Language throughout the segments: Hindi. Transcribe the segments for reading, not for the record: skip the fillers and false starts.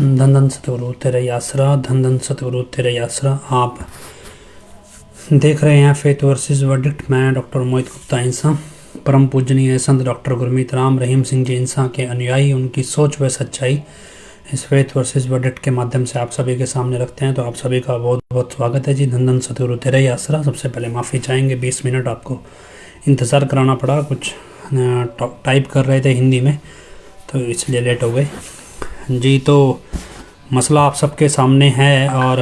धन धन सतगुरु तेरा आसरा, धन धन सतगुरु तेरा आसरा। आप देख रहे हैं फेथ वर्सेस वर्डिक्ट। मैं डॉक्टर मोहित गुप्ता इंसा, परम पूजनीय संत डॉक्टर गुरमीत राम रहीम सिंह जी इंसा के अनुयायी, उनकी सोच व सच्चाई इस फेथ वर्सेस वर्डिक्ट के माध्यम से आप सभी के सामने रखते हैं। तो आप सभी का बहुत बहुत स्वागत है जी। धन धन सतगुरु तेरा आसरा। सबसे पहले माफ़ी चाहेंगे, 20 मिनट आपको इंतज़ार कराना पड़ा, कुछ टाइप कर रहे थे हिंदी में तो इसलिए लेट हो गए जी। तो मसला आप सबके सामने है और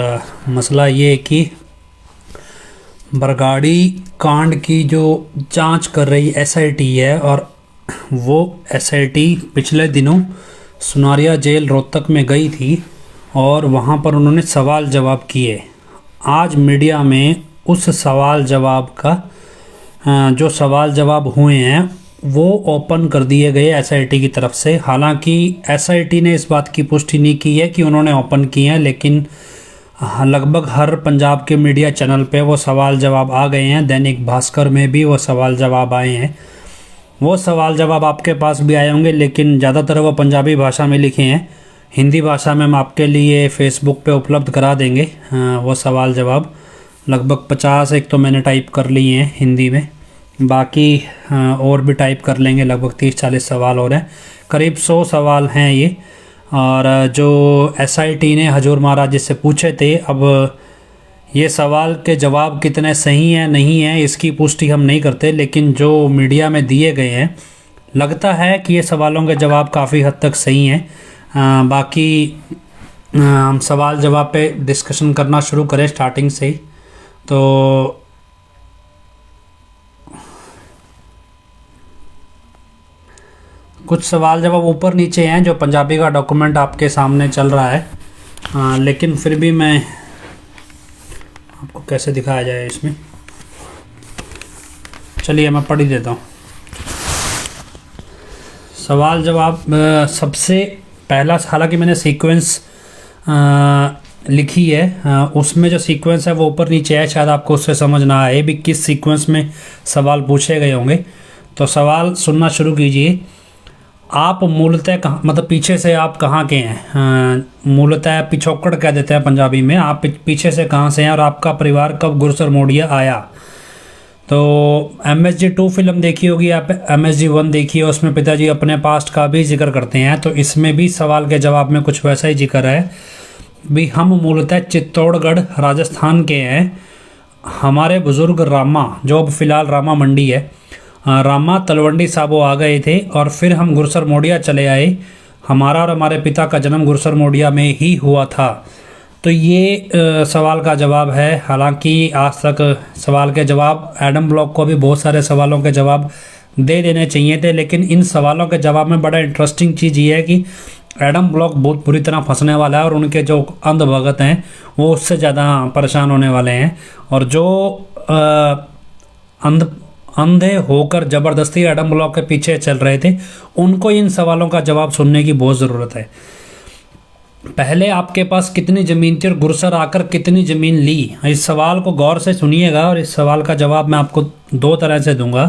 मसला ये कि बरगाड़ी कांड की जो जांच कर रही एसआईटी है, और वो एसआईटी पिछले दिनों सुनारिया जेल रोहतक में गई थी और वहाँ पर उन्होंने सवाल जवाब किए। आज मीडिया में उस सवाल जवाब का जो सवाल जवाब हुए हैं वो ओपन कर दिए गए एसआईटी की तरफ से। हालांकि एसआईटी ने इस बात की पुष्टि नहीं की है कि उन्होंने ओपन किए हैं, लेकिन लगभग हर पंजाब के मीडिया चैनल पे वो सवाल जवाब आ गए हैं। दैनिक भास्कर में भी वो सवाल जवाब आए हैं। वो सवाल जवाब आपके पास भी आए होंगे, लेकिन ज़्यादातर वो पंजाबी भाषा में लिखे हैं। हिंदी भाषा में हम आपके लिए फेसबुक पे उपलब्ध करा देंगे वो सवाल जवाब। लगभग 50 एक तो मैंने टाइप कर लिए हैं हिंदी में, बाकी और भी टाइप कर लेंगे। लगभग 30-40 सवाल और हैं, करीब 100 सवाल हैं ये। और जो एसआईटी ने हजूर महाराज जी से पूछे थे, अब ये सवाल के जवाब कितने सही हैं नहीं हैं इसकी पुष्टि हम नहीं करते, लेकिन जो मीडिया में दिए गए हैं लगता है कि ये सवालों के जवाब काफ़ी हद तक सही हैं। बाकी हम सवाल जवाब पे डिस्कशन करना शुरू करें स्टार्टिंग से ही। तो कुछ सवाल जवाब ऊपर नीचे हैं, जो पंजाबी का डॉक्यूमेंट आपके सामने चल रहा है, लेकिन फिर भी मैं आपको कैसे दिखाया जाए इसमें, चलिए मैं पढ़ ही देता हूँ। सवाल जवाब सबसे पहला, हालांकि मैंने सीक्वेंस लिखी है, उसमें जो सीक्वेंस है वो ऊपर नीचे है, शायद आपको उससे समझ ना आए भी किस सीक्वेंस में सवाल पूछे गए होंगे। तो सवाल सुनना शुरू कीजिए। आप मूलतः कहाँ, मतलब पीछे से आप कहाँ के हैं? मूलतः पिछोकड़ कह देते हैं पंजाबी में। आप पीछे से कहाँ से हैं और आपका परिवार कब गुरसर मोडिया आया? तो MSG 2 फिल्म देखी होगी आप, MSG 1 देखी है, उसमें पिताजी अपने पास्ट का भी जिक्र करते हैं। तो इसमें भी सवाल के जवाब में कुछ वैसा ही जिक्र है भी हम मूलतः चित्तौड़गढ़ राजस्थान के हैं। हमारे बुज़ुर्ग रामा, जो अब फ़िलहाल रामा मंडी है, रामा तलवंडी साबो आ गए थे और फिर हम गुरसर मोडिया चले आए। हमारा और हमारे पिता का जन्म गुरसर मोडिया में ही हुआ था। तो ये सवाल का जवाब है। हालांकि आज तक सवाल के जवाब एडम ब्लॉक को भी बहुत सारे सवालों के जवाब दे देने चाहिए थे, लेकिन इन सवालों के जवाब में बड़ा इंटरेस्टिंग चीज़ ये है कि एडम ब्लॉक बहुत बुरी तरह फंसने वाला है और उनके जो अंध भगत हैं वो उससे ज़्यादा परेशान होने वाले हैं। और जो अंधे होकर ज़बरदस्ती एडम ब्लॉक के पीछे चल रहे थे, उनको इन सवालों का जवाब सुनने की बहुत ज़रूरत है। पहले आपके पास कितनी ज़मीन थी और गुरसर आकर कितनी ज़मीन ली? इस सवाल को गौर से सुनिएगा और इस सवाल का जवाब मैं आपको दो तरह से दूंगा।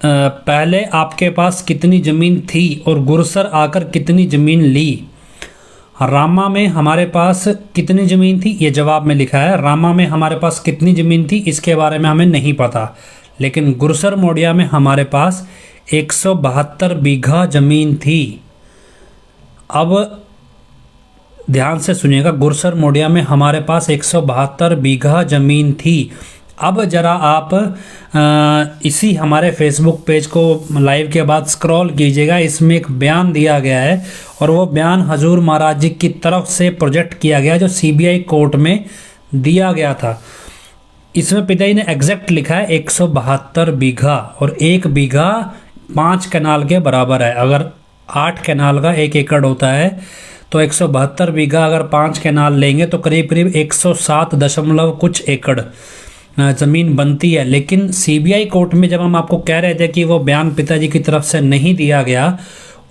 पहले आपके पास कितनी ज़मीन थी और गुरसर आकर कितनी ज़मीन ली? रामा में हमारे पास कितनी ज़मीन थी, ये जवाब में लिखा है। रामा में हमारे पास कितनी ज़मीन थी इसके बारे में हमें नहीं पता, लेकिन गुरसर मोडिया में हमारे पास 172 बीघा ज़मीन थी। अब ध्यान से सुनिएगा, गुरसर मोडिया में हमारे पास 172 बीघा ज़मीन थी। अब ज़रा आप इसी हमारे फेसबुक पेज को लाइव के बाद स्क्रॉल कीजिएगा। इसमें एक बयान दिया गया है और वो बयान हजूर महाराज जी की तरफ से प्रोजेक्ट किया गया, जो CBI कोर्ट में दिया गया था। इसमें पिताजी ने एग्जैक्ट लिखा है 172 बीघा, और 1 बीघा 5 कैनाल के बराबर है। अगर 8 कैनाल का 1 एकड़ होता है तो 172 बीघा अगर 5 कैनाल लेंगे तो करीब करीब 107 दशमलव कुछ एकड़ ज़मीन बनती है। लेकिन CBI कोर्ट में जब हम आपको कह रहे थे कि वो बयान पिताजी की तरफ से नहीं दिया गया,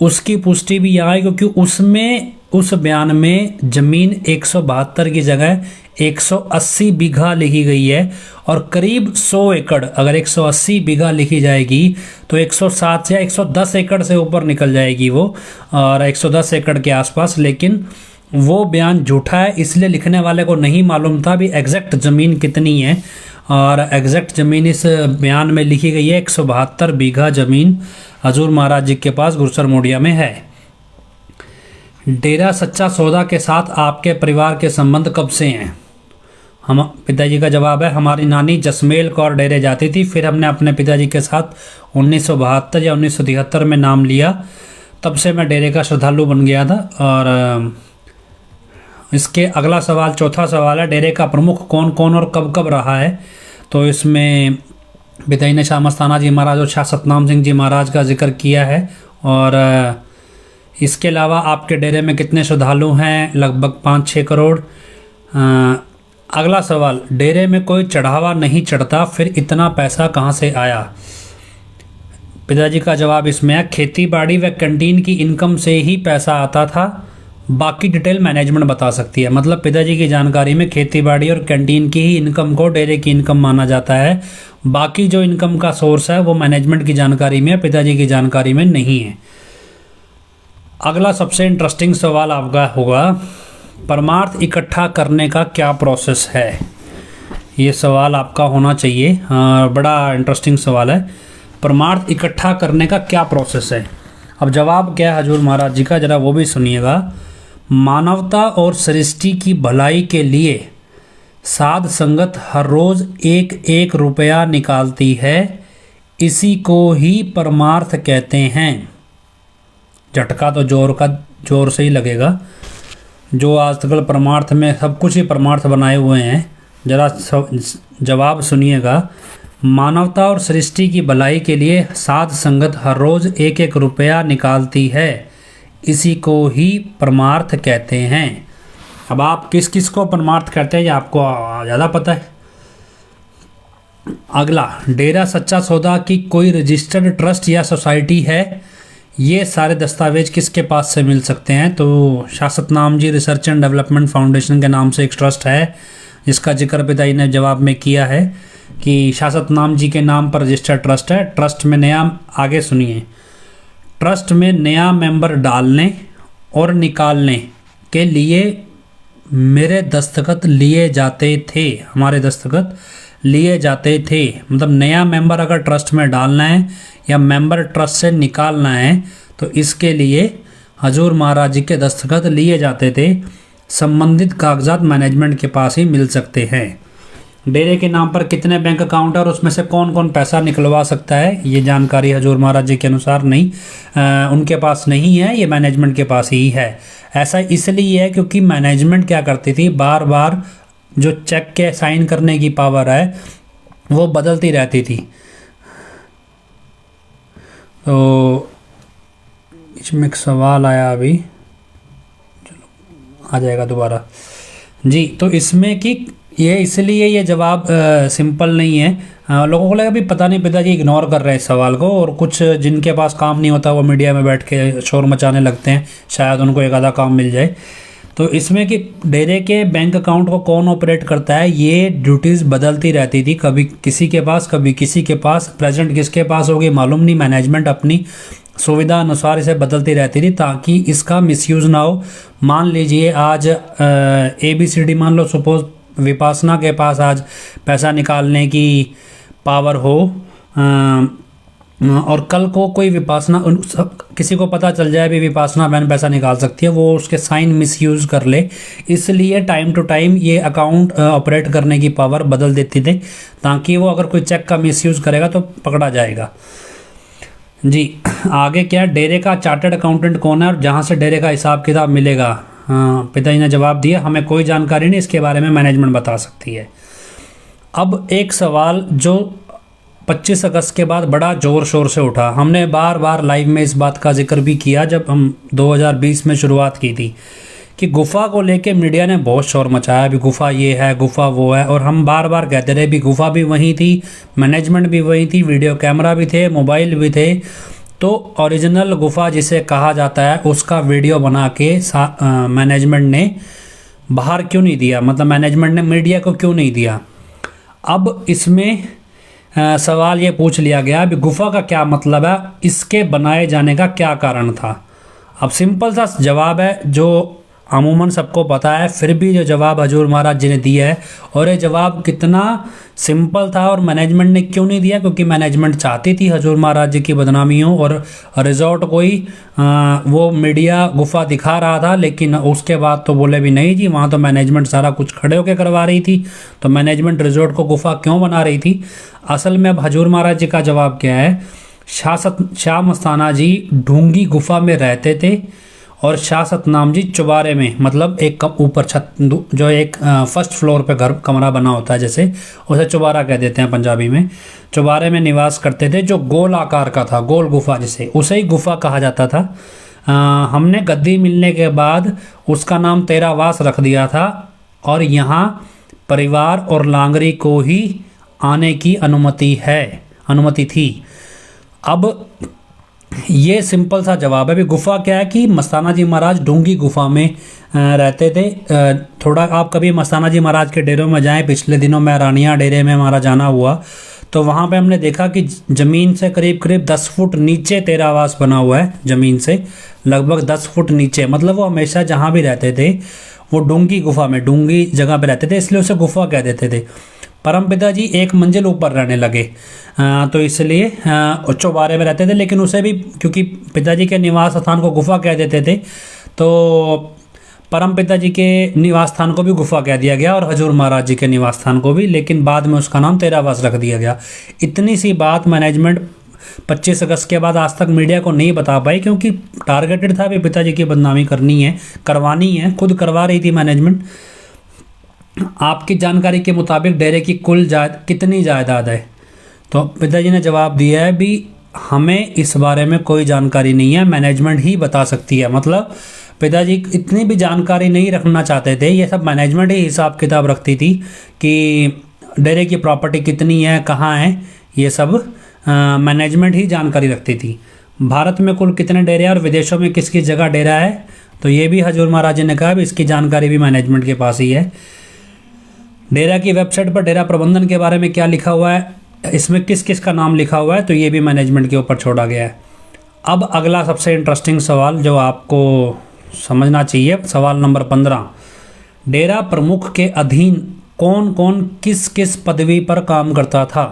उसकी पुष्टि भी यहाँ है, क्योंकि उसमें उस बयान में ज़मीन 172 की जगह 180 बीघा लिखी गई है और करीब 100 एकड़, अगर 180 बीघा लिखी जाएगी तो 107 या 110 एकड़ से ऊपर निकल जाएगी वो, और 110 एकड़ के आसपास। लेकिन वो बयान झूठा है, इसलिए लिखने वाले को नहीं मालूम था भी एग्जैक्ट ज़मीन कितनी है, और एग्जैक्ट ज़मीन इस बयान में लिखी गई है 172 बीघा ज़मीन हजूर महाराज जी के पास गुरसर मोडिया में है। डेरा सच्चा सौदा के साथ आपके परिवार के संबंध कब से हैं? हम पिताजी का जवाब है, हमारी नानी जसमेल कौर डेरे जाती थी, फिर हमने अपने पिताजी के साथ 1972 या 1973 में नाम लिया, तब से मैं डेरे का श्रद्धालु बन गया था। और इसके अगला सवाल, चौथा सवाल है, डेरे का प्रमुख कौन कौन और कब कब रहा है? तो इसमें पिताजी ने शाह मस्ताना जी महाराज और शाह सतनाम सिंह जी महाराज का जिक्र किया है। और इसके अलावा आपके डेरे में कितने श्रद्धालु हैं? लगभग 5-6 करोड़। अगला सवाल, डेरे में कोई चढ़ावा नहीं चढ़ता, फिर इतना पैसा कहाँ से आया? पिताजी का जवाब इसमें है, खेती बाड़ी व कैंटीन की इनकम से ही पैसा आता था, बाकी डिटेल मैनेजमेंट बता सकती है। मतलब पिताजी की जानकारी में खेती बाड़ी और कैंटीन की ही इनकम को डेरे की इनकम माना जाता है, बाकी जो इनकम का सोर्स है वो मैनेजमेंट की जानकारी में है, पिताजी की जानकारी में नहीं है। अगला सबसे इंटरेस्टिंग सवाल आपका होगा, परमार्थ इकट्ठा करने का क्या प्रोसेस है? ये सवाल आपका होना चाहिए, बड़ा इंटरेस्टिंग सवाल है। परमार्थ इकट्ठा करने का क्या प्रोसेस है? अब जवाब क्या है हजूर महाराज जी का, जरा वो भी सुनिएगा। मानवता और सृष्टि की भलाई के लिए साध संगत हर रोज़ 1-1 रुपया निकालती है, इसी को ही परमार्थ कहते हैं। झटका तो जोर से ही लगेगा। जो आज तक परमार्थ में सब कुछ ही परमार्थ बनाए हुए हैं, जरा जवाब सुनिएगा। मानवता और सृष्टि की भलाई के लिए साध संगत हर रोज़ 1-1 रुपया निकालती है, इसी को ही परमार्थ कहते हैं। अब आप किस किस को परमार्थ कहते हैं ये आपको ज़्यादा पता है। अगला, डेरा सच्चा सौदा की कोई रजिस्टर्ड ट्रस्ट या सोसाइटी है? ये सारे दस्तावेज किसके पास से मिल सकते हैं? तो Shah Satnam ji research and development foundation के नाम से एक ट्रस्ट है, जिसका जिक्र पिताजी ने जवाब में किया है कि शाह सतनाम जी के नाम पर रजिस्टर्ड ट्रस्ट है। ट्रस्ट में नया, आगे सुनिए, ट्रस्ट में नया मेंबर डालने और निकालने के लिए मेरे दस्तखत लिए जाते थे, हमारे दस्तखत लिए जाते थे। मतलब नया मेंबर अगर ट्रस्ट में डालना है या मेंबर ट्रस्ट से निकालना है तो इसके लिए हजूर महाराज जी के दस्तखत लिए जाते थे। संबंधित कागजात मैनेजमेंट के पास ही मिल सकते हैं। डेरे के नाम पर कितने बैंक अकाउंट है और उसमें से कौन कौन पैसा निकलवा सकता है, ये जानकारी हजूर महाराज जी के अनुसार नहीं, उनके पास नहीं है, ये मैनेजमेंट के पास ही है। ऐसा इसलिए है क्योंकि मैनेजमेंट क्या करती थी, बार बार जो चेक के साइन करने की पावर है वो बदलती रहती थी। तो इसमें एक सवाल आया अभी, चलो आ जाएगा दोबारा जी। तो इसमें कि ये इसलिए ये जवाब सिंपल नहीं है। लोगों को लगा भी पता नहीं, पिताजी इग्नोर कर रहे हैं इस सवाल को, और कुछ जिनके पास काम नहीं होता वो मीडिया में बैठ के शोर मचाने लगते हैं, शायद उनको एक आधा काम मिल जाए। तो इसमें कि डेरे के बैंक अकाउंट को कौन ऑपरेट करता है, ये ड्यूटीज़ बदलती रहती थी, कभी किसी के पास कभी किसी के पास। प्रेजेंट किसके पास होगी मालूम नहीं, मैनेजमेंट अपनी सुविधा अनुसार इसे बदलती रहती थी ताकि इसका मिसयूज़ ना हो। मान लीजिए आज ABCD, मान लो सपोज विपासना के पास आज पैसा निकालने की पावर हो, और कल को कोई विपासना, किसी को पता चल जाए भी विपासना बहन पैसा निकाल सकती है, वो उसके साइन मिसयूज़ कर ले, इसलिए टाइम टू टाइम ये अकाउंट ऑपरेट करने की पावर बदल देती थी ताकि वो अगर कोई चेक का मिसयूज़ करेगा तो पकड़ा जाएगा जी। आगे क्या, डेरे का चार्टर्ड अकाउंटेंट कौन है और जहाँ से डेरे का हिसाब किताब मिलेगा? पिताजी ने जवाब दिया, हमें कोई जानकारी नहीं, इसके बारे में मैनेजमेंट बता सकती है। अब एक सवाल जो 25 अगस्त के बाद बड़ा ज़ोर शोर से उठा, हमने बार बार लाइव में इस बात का जिक्र भी किया जब हम 2020 में शुरुआत की थी कि गुफ़ा को लेके मीडिया ने बहुत शोर मचाया, भी गुफ़ा ये है, गुफ़ा वो है, और हम बार बार कहते रहे भी गुफ़ा भी वहीं थी, मैनेजमेंट भी वहीं थी, वीडियो कैमरा भी थे, मोबाइल भी थे। तो ओरिजिनल गुफ़ा जिसे कहा जाता है उसका वीडियो बना के मैनेजमेंट ने बाहर क्यों नहीं दिया, मतलब मैनेजमेंट ने मीडिया को क्यों नहीं दिया। अब इसमें सवाल ये पूछ लिया गया अभी गुफा का क्या मतलब है, इसके बनाए जाने का क्या कारण था। अब सिंपल सा जवाब है जो अमूमन सबको पता है, फिर भी जो जवाब हजूर महाराज जी ने दिया है, और ये जवाब कितना सिंपल था और मैनेजमेंट ने क्यों नहीं दिया, क्योंकि मैनेजमेंट चाहती थी हजूर महाराज जी की बदनामी हो, और रिजॉर्ट कोई वो मीडिया गुफा दिखा रहा था, लेकिन उसके बाद तो बोले भी नहीं जी, वहाँ तो मैनेजमेंट सारा कुछ खड़े होकर करवा रही थी, तो मैनेजमेंट रिजॉर्ट को गुफा क्यों बना रही थी। असल में अब हजूर महाराज जी का जवाब क्या है, शाह मस्ताना जी ढूंगी गुफा में रहते थे और शाह सतनाम जी चुबारे में, मतलब एक ऊपर छत जो एक फर्स्ट फ्लोर पे घर कमरा बना होता है जैसे, उसे चुबारा कह देते हैं पंजाबी में, चुबारे में निवास करते थे, जो गोल आकार का था, गोल गुफा जिसे, उसे ही गुफा कहा जाता था। हमने गद्दी मिलने के बाद उसका नाम तेरावास रख दिया था, और यहाँ परिवार और लांगरी को ही आने की अनुमति थी। अब ये सिंपल सा जवाब है। अभी गुफा क्या है कि मस्ताना जी महाराज ढूंगी गुफा में रहते थे। थोड़ा आप कभी मस्ताना जी महाराज के डेरों में जाएं, पिछले दिनों में रानिया डेरे में हमारा जाना हुआ, तो वहाँ पे हमने देखा कि ज़मीन से करीब करीब 10 फुट नीचे तेरावास बना हुआ है, ज़मीन से लगभग 10 फुट नीचे, मतलब वो हमेशा जहाँ भी रहते थे वो डूंगी गुफा में, डूंगी जगह पे रहते थे, इसलिए उसे गुफा कह देते थे। परम पिताजी एक मंजिल ऊपर रहने लगे, तो इसलिए चौबारे में रहते थे, लेकिन उसे भी क्योंकि पिताजी के निवास स्थान को गुफा कह देते थे, तो परम पिताजी के निवास स्थान को भी गुफा कह दिया गया और हजूर महाराज जी के निवास स्थान को भी, लेकिन बाद में उसका नाम तेरावास रख दिया गया। इतनी सी बात मैनेजमेंट 25 अगस्त के बाद आज तक मीडिया को नहीं बता पाई, क्योंकि टारगेटेड था भी पिताजी की बदनामी करवानी है, खुद करवा रही थी मैनेजमेंट। आपकी जानकारी के मुताबिक डेरे की कुल कितनी जायदाद है, तो पिताजी ने जवाब दिया है भी हमें इस बारे में कोई जानकारी नहीं है, मैनेजमेंट ही बता सकती है। मतलब पिताजी इतनी भी जानकारी नहीं रखना चाहते थे, ये सब मैनेजमेंट ही हिसाब किताब रखती थी कि डेरे की प्रॉपर्टी कितनी है, कहाँ है, ये सब मैनेजमेंट ही जानकारी रखती थी। भारत में कुल कितने डेरे हैं और विदेशों में किस किस जगह डेरा है, तो ये भी हजूर महाराज जी ने कहा भी इसकी जानकारी भी मैनेजमेंट के पास ही है। डेरा की वेबसाइट पर डेरा प्रबंधन के बारे में क्या लिखा हुआ है, इसमें किस किस का नाम लिखा हुआ है, तो ये भी मैनेजमेंट के ऊपर छोड़ा गया है। अब अगला सबसे इंटरेस्टिंग सवाल जो आपको समझना चाहिए, सवाल नंबर 15, डेरा प्रमुख के अधीन कौन कौन किस किस पदवी पर काम करता था।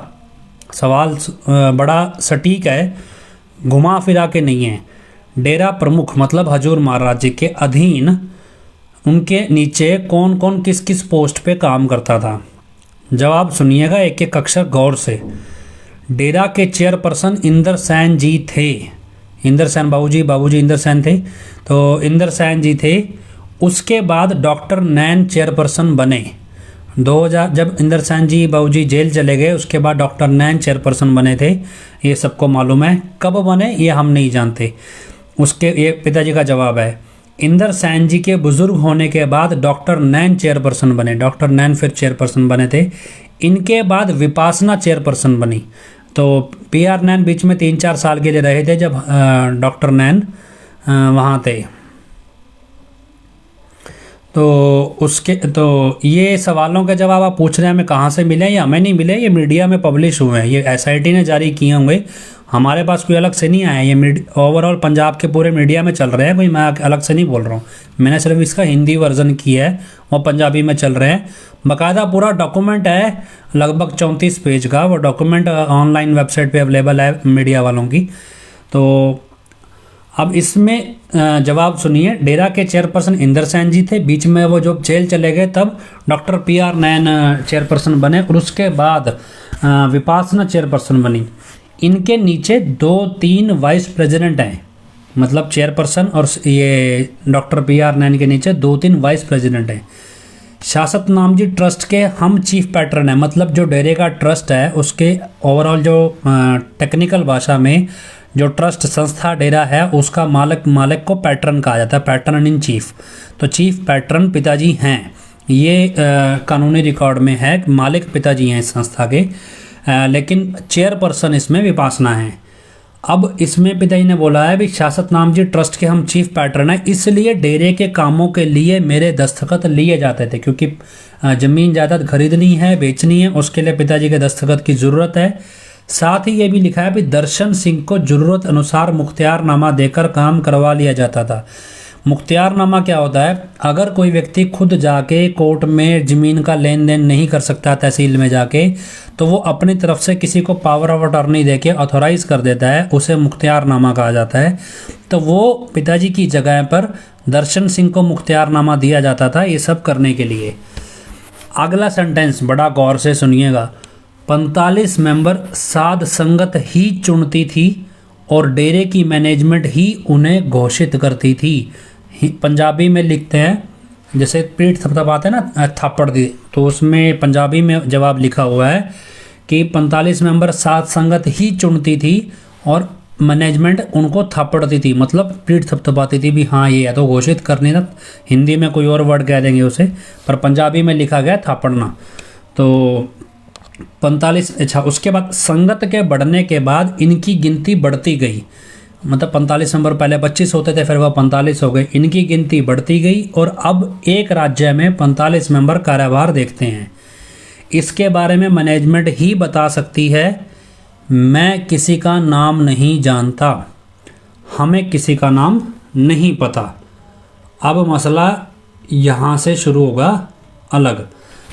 सवाल बड़ा सटीक है, घुमा फिरा के नहीं है। डेरा प्रमुख मतलब हजूर महाराज जी के अधीन उनके नीचे कौन कौन किस किस पोस्ट पे काम करता था। जवाब सुनिएगा एक एक अक्षर गौर से। डेरा के चेयरपर्सन इंदर सैन जी थे, इंदर सैन बाबूजी इंदर सैन थे, तो इंदर सैन जी थे। उसके बाद डॉक्टर नैन चेयरपर्सन बने 2000, जब इंदर सैन जी बाबूजी जेल चले गए उसके बाद डॉक्टर नैन चेयरपर्सन बने थे, ये सबको मालूम है। कब बने ये हम नहीं जानते, उसके ये पिताजी का जवाब है। इंदर सैन जी के बुजुर्ग होने के बाद डॉक्टर नैन चेयरपर्सन बने, डॉक्टर नैन फिर चेयरपर्सन बने थे। इनके बाद विपासना चेयरपर्सन बनी, तो PR नैन बीच में 3-4 साल के लिए रहे थे जब डॉक्टर नैन वहाँ थे। तो ये सवालों के जवाब आप पूछ रहे हैं हमें कहाँ से मिले, ये हमें नहीं मिले, ये मीडिया में पब्लिश हुए हैं, ये SIT ने जारी किए होंगे, हमारे पास कोई अलग से नहीं आया। ये ओवरऑल पंजाब के पूरे मीडिया में चल रहे हैं, कोई मैं अलग से नहीं बोल रहा हूँ, मैंने सिर्फ इसका हिंदी वर्जन किया है, वो पंजाबी में चल रहे हैं। बाकायदा पूरा डॉक्यूमेंट है लगभग 34 पेज का, वो डॉक्यूमेंट ऑनलाइन वेबसाइट पे अवेलेबल है मीडिया वालों की। तो अब इसमें जवाब सुनिए। डेरा के चेयरपर्सन इंदर सैन जी थे, बीच में वो जब जेल चले गए तब डॉक्टर PR नैन चेयरपर्सन बने, और उसके बाद विपासना चेयरपर्सन बनी। इनके नीचे 2-3 वाइस प्रेसिडेंट हैं, मतलब चेयरपर्सन और ये डॉक्टर PR नैन के नीचे 2-3 वाइस प्रेसिडेंट हैं। शासत नाम जी ट्रस्ट के हम चीफ पैटर्न हैं, मतलब जो डेरे का ट्रस्ट है उसके ओवरऑल जो टेक्निकल भाषा में जो ट्रस्ट संस्था डेरा है उसका मालिक को पैटर्न कहा जाता है, पैटर्न इन चीफ। तो चीफ पैटर्न पिताजी हैं, ये कानूनी रिकॉर्ड में है, मालिक पिताजी हैं इस संस्था के, लेकिन चेयरपर्सन इसमें विपासना है। अब इसमें पिताजी ने बोला है भी शासक नाम जी ट्रस्ट के हम चीफ पैटर्न है, इसलिए डेरे के कामों के लिए मेरे दस्तखत लिए जाते थे, क्योंकि जमीन जायदाद खरीदनी है, बेचनी है, उसके लिए पिताजी के दस्तखत की जरूरत है। साथ ही ये भी लिखा है भी दर्शन सिंह को जरूरत अनुसार मुख्तियारनामा देकर काम करवा लिया जाता था। मुख्तियारनामा क्या होता है? अगर कोई व्यक्ति खुद जाके कोर्ट में ज़मीन का लेन देन नहीं कर सकता तहसील में जाके, तो वो अपनी तरफ से किसी को पावर ऑफ अटॉर्नी देके ऑथोराइज कर देता है, उसे मुख्तियारनामा कहा जाता है। तो वो पिताजी की जगह पर दर्शन सिंह को मुख्तियारनामा दिया जाता था ये सब करने के लिए। अगला सेंटेंस बड़ा गौर से सुनिएगा। 45 मेंबर साध संगत ही चुनती थी और डेरे की मैनेजमेंट ही उन्हें घोषित करती थी। पंजाबी में लिखते हैं, जैसे पीठ थपथपाते हैं ना थापड़ दी, तो उसमें पंजाबी में जवाब लिखा हुआ है कि 45 मेंबर साध संगत ही चुनती थी और मैनेजमेंट उनको थापड़ती थी, मतलब पीठ थपथपाती थी भी हाँ ये है तो घोषित करनी ना। हिंदी में कोई और वर्ड कह देंगे उसे, पर पंजाबी में लिखा गया थापड़ना। तो 45, अच्छा उसके बाद संगत के बढ़ने के बाद इनकी गिनती बढ़ती गई, मतलब 45 नंबर पहले 25 होते थे, फिर वह 45 हो गए, इनकी गिनती बढ़ती गई और अब एक राज्य में 45 मेंबर कार्यभार देखते हैं। इसके बारे में मैनेजमेंट ही बता सकती है, मैं किसी का नाम नहीं जानता, हमें किसी का नाम नहीं पता। अब मसला यहाँ से शुरू होगा अलग।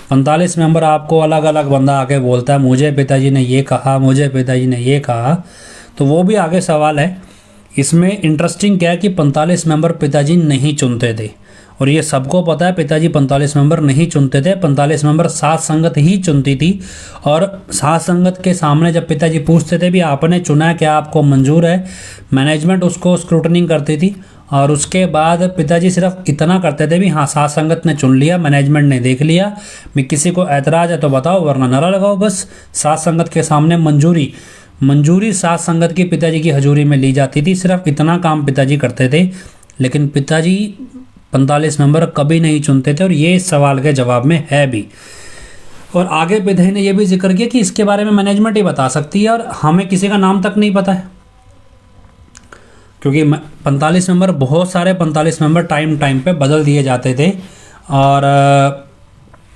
45 मेंबर आपको अलग अलग बंदा आके बोलता है मुझे पिताजी ने ये कहा, मुझे पिताजी ने ये कहा, तो वो भी आगे सवाल है। इसमें इंटरेस्टिंग क्या है कि 45 मेंबर पिताजी नहीं चुनते थे, और ये सबको पता है पिताजी 45 मेंबर नहीं चुनते थे, 45 मेंबर साध संगत ही चुनती थी। और साध संगत के सामने जब पिताजी पूछते थे भी आपने चुना है, क्या आपको मंजूर है, मैनेजमेंट उसको स्क्रूटनिंग करती थी और उसके बाद पिताजी सिर्फ इतना करते थे भी हाँ साध संगत ने चुन लिया, मैनेजमेंट ने देख लिया, भी किसी को ऐतराज़ है तो बताओ वरना नारा लगाओ। बस साध संगत के सामने मंजूरी साध संगत की पिताजी की हजूरी में ली जाती थी, सिर्फ इतना काम पिताजी करते थे। लेकिन पिताजी 45 मेंबर कभी नहीं चुनते थे, और ये इस सवाल के जवाब में है भी। और आगे पिताजी ने यह भी जिक्र किया कि इसके बारे में मैनेजमेंट ही बता सकती है और हमें किसी का नाम तक नहीं पता है, क्योंकि 45 मेंबर बहुत सारे 45 मेंबर टाइम पे बदल दिए जाते थे, और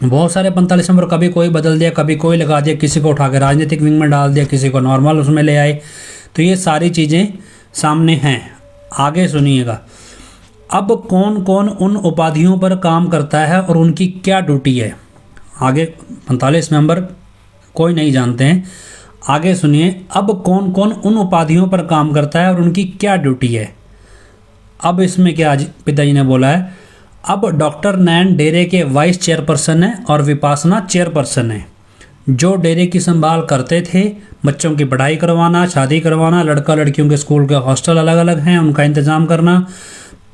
बहुत सारे 45 मेंबर कभी कोई बदल दिया, कभी कोई लगा दिया, किसी को उठा के राजनीतिक विंग में डाल दिया, किसी को नॉर्मल उसमें ले आए। तो ये सारी चीज़ें सामने हैं। आगे सुनिएगा। अब कौन कौन उन उपाधियों पर काम करता है और उनकी क्या ड्यूटी है? आगे 45 मेंबर कोई नहीं जानते हैं, आगे सुनिए। अब कौन कौन उन उपाधियों पर काम करता है और उनकी क्या ड्यूटी है? अब इसमें क्या पिताजी ने बोला है, अब डॉक्टर नैन डेरे के वाइस चेयरपर्सन है और विपासना चेयरपर्सन है, जो डेरे की संभाल करते थे। बच्चों की पढ़ाई करवाना, शादी करवाना, लड़का लड़कियों के स्कूल के हॉस्टल अलग अलग हैं उनका इंतज़ाम करना,